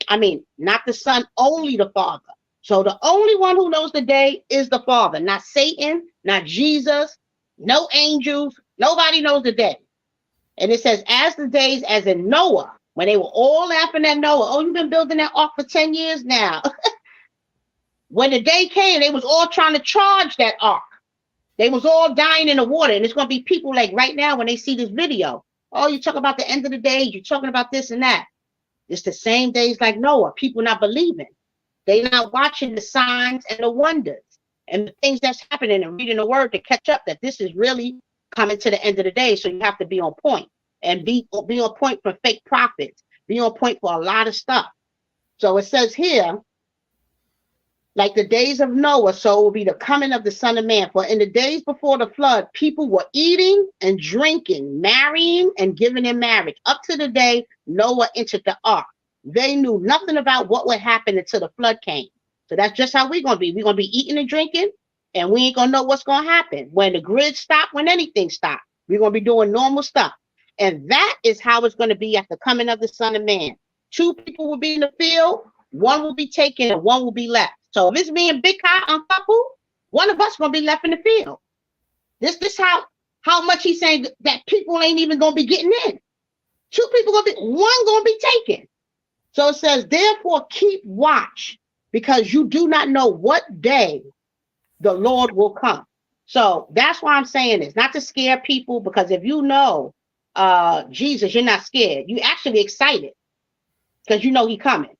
A: I mean, not the Son, only the Father. So the only one who knows the day is the Father, not Satan, not Jesus, no angels. Nobody knows the day. And it says, as the days as in Noah, when they were all laughing at Noah. Oh, you've been building that ark for 10 years now. When the day came, they was all trying to charge that ark. They was all dying in the water. And it's going to be people like right now when they see this video. Oh, you talk about the end of the days. You're talking about this and that. It's the same days like Noah. People not believing. They not watching the signs and the wonders and the things that's happening and reading the word to catch up that this is really coming to the end of the day. So you have to be on point and be on point for fake prophets. Be on point for a lot of stuff. So it says here, like the days of Noah, so it will be the coming of the Son of Man. For in the days before the flood, people were eating and drinking, marrying and giving in marriage, up to the day Noah entered the ark. They knew nothing about what would happen until the flood came. So that's just how we're going to be. We're going to be eating and drinking, and we ain't going to know what's going to happen. When the grid stop, when anything stop, we're going to be doing normal stuff. And that is how it's going to be at the coming of the Son of Man. 2 people will be in the field, 1 will be taken, and 1 will be left. So if it's me and Big Kai UnCoupled, one of us going to be left in the field. This how much he's saying that people ain't even going to be getting in. 2 people going to be, 1 going to be taken. So it says, therefore keep watch, because you do not know what day the Lord will come. So that's why I'm saying this, not to scare people, because if you know Jesus, you're not scared. You're actually excited because you know he's coming.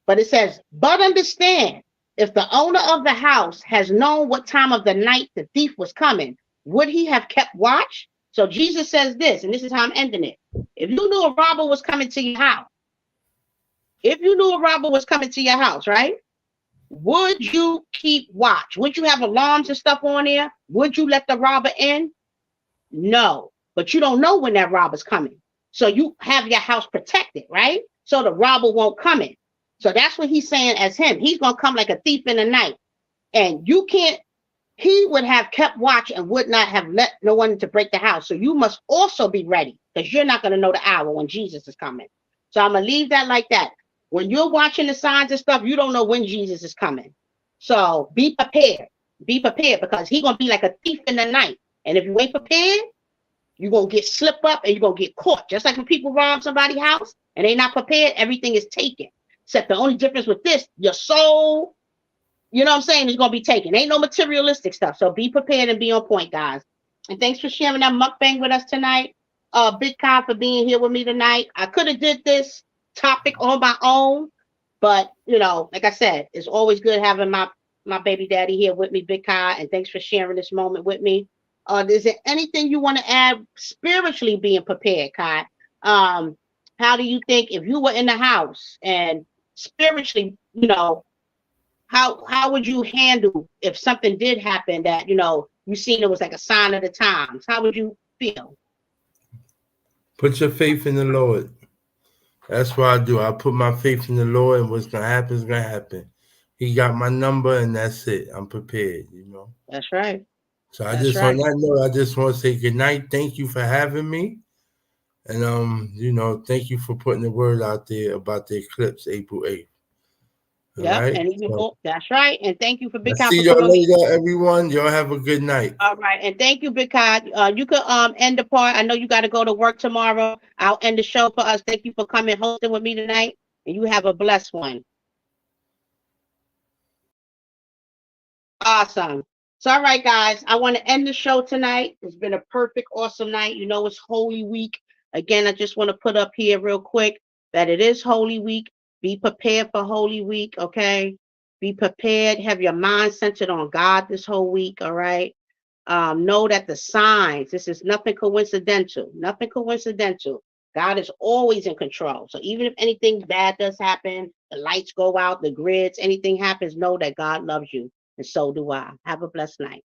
A: But it says, but understand, if the owner of the house has known what time of the night the thief was coming, would he have kept watch? So Jesus says this, and this is how I'm ending it. If you knew a robber was coming to your house, right? Would you keep watch? Would you have alarms and stuff on there? Would you let the robber in? No, but you don't know when that robber's coming. So you have your house protected, right? So the robber won't come in. So that's what he's saying as him. He's going to come like a thief in the night. And he would have kept watch and would not have let no one to break the house. So you must also be ready, because you're not going to know the hour when Jesus is coming. So I'm going to leave that like that. When you're watching the signs and stuff, you don't know when Jesus is coming. So be prepared. Be prepared, because he's going to be like a thief in the night. And if you ain't prepared, you're going to get slipped up and you're going to get caught. Just like when people rob somebody's house and they're not prepared, everything is taken. Except the only difference with this, your soul, you know what I'm saying, is going to be taken. Ain't no materialistic stuff. So be prepared and be on point, guys. And thanks for sharing that mukbang with us tonight. Big Kai for being here with me tonight. I could have did this topic on my own, but, like I said, it's always good having my baby daddy here with me, Big Kai. And thanks for sharing this moment with me. Is there anything you want to add spiritually being prepared, Kai? How do you think, if you were in the house and spiritually, how would you handle if something did happen that, you seen it was like a sign of the times? How would you feel?
B: Put your faith in the Lord. That's what I do. I put my faith in the Lord, and what's gonna happen is gonna happen. He got my number, and that's it. I'm prepared.
A: That's right.
B: So I
A: That's
B: just on
A: right.
B: that note, I just want to say good night. Thank you for having me, and thank you for putting the word out there about the eclipse April 8th. All
A: Yep.
B: right.
A: And even
B: So
A: more. That's right. And thank you for
B: I
A: Big Cat
B: see
A: for
B: y'all
A: coming.
B: later, everyone. Y'all have a good night.
A: All right. And thank you, Big Cat. You could end the part. I know you got to go to work tomorrow. I'll end the show for us. Thank you for coming hosting with me tonight. And you have a blessed one. Awesome. So, all right, guys, I want to end the show tonight. It's been a perfect, awesome night. You know, it's Holy Week. Again, I just want to put up here real quick that it is Holy Week. Be prepared for Holy Week, okay? Be prepared. Have your mind centered on God this whole week, all right? Know that the signs, this is nothing coincidental, nothing coincidental. God is always in control. So even if anything bad does happen, the lights go out, the grids, anything happens, know that God loves you. And so do I. Have a blessed night.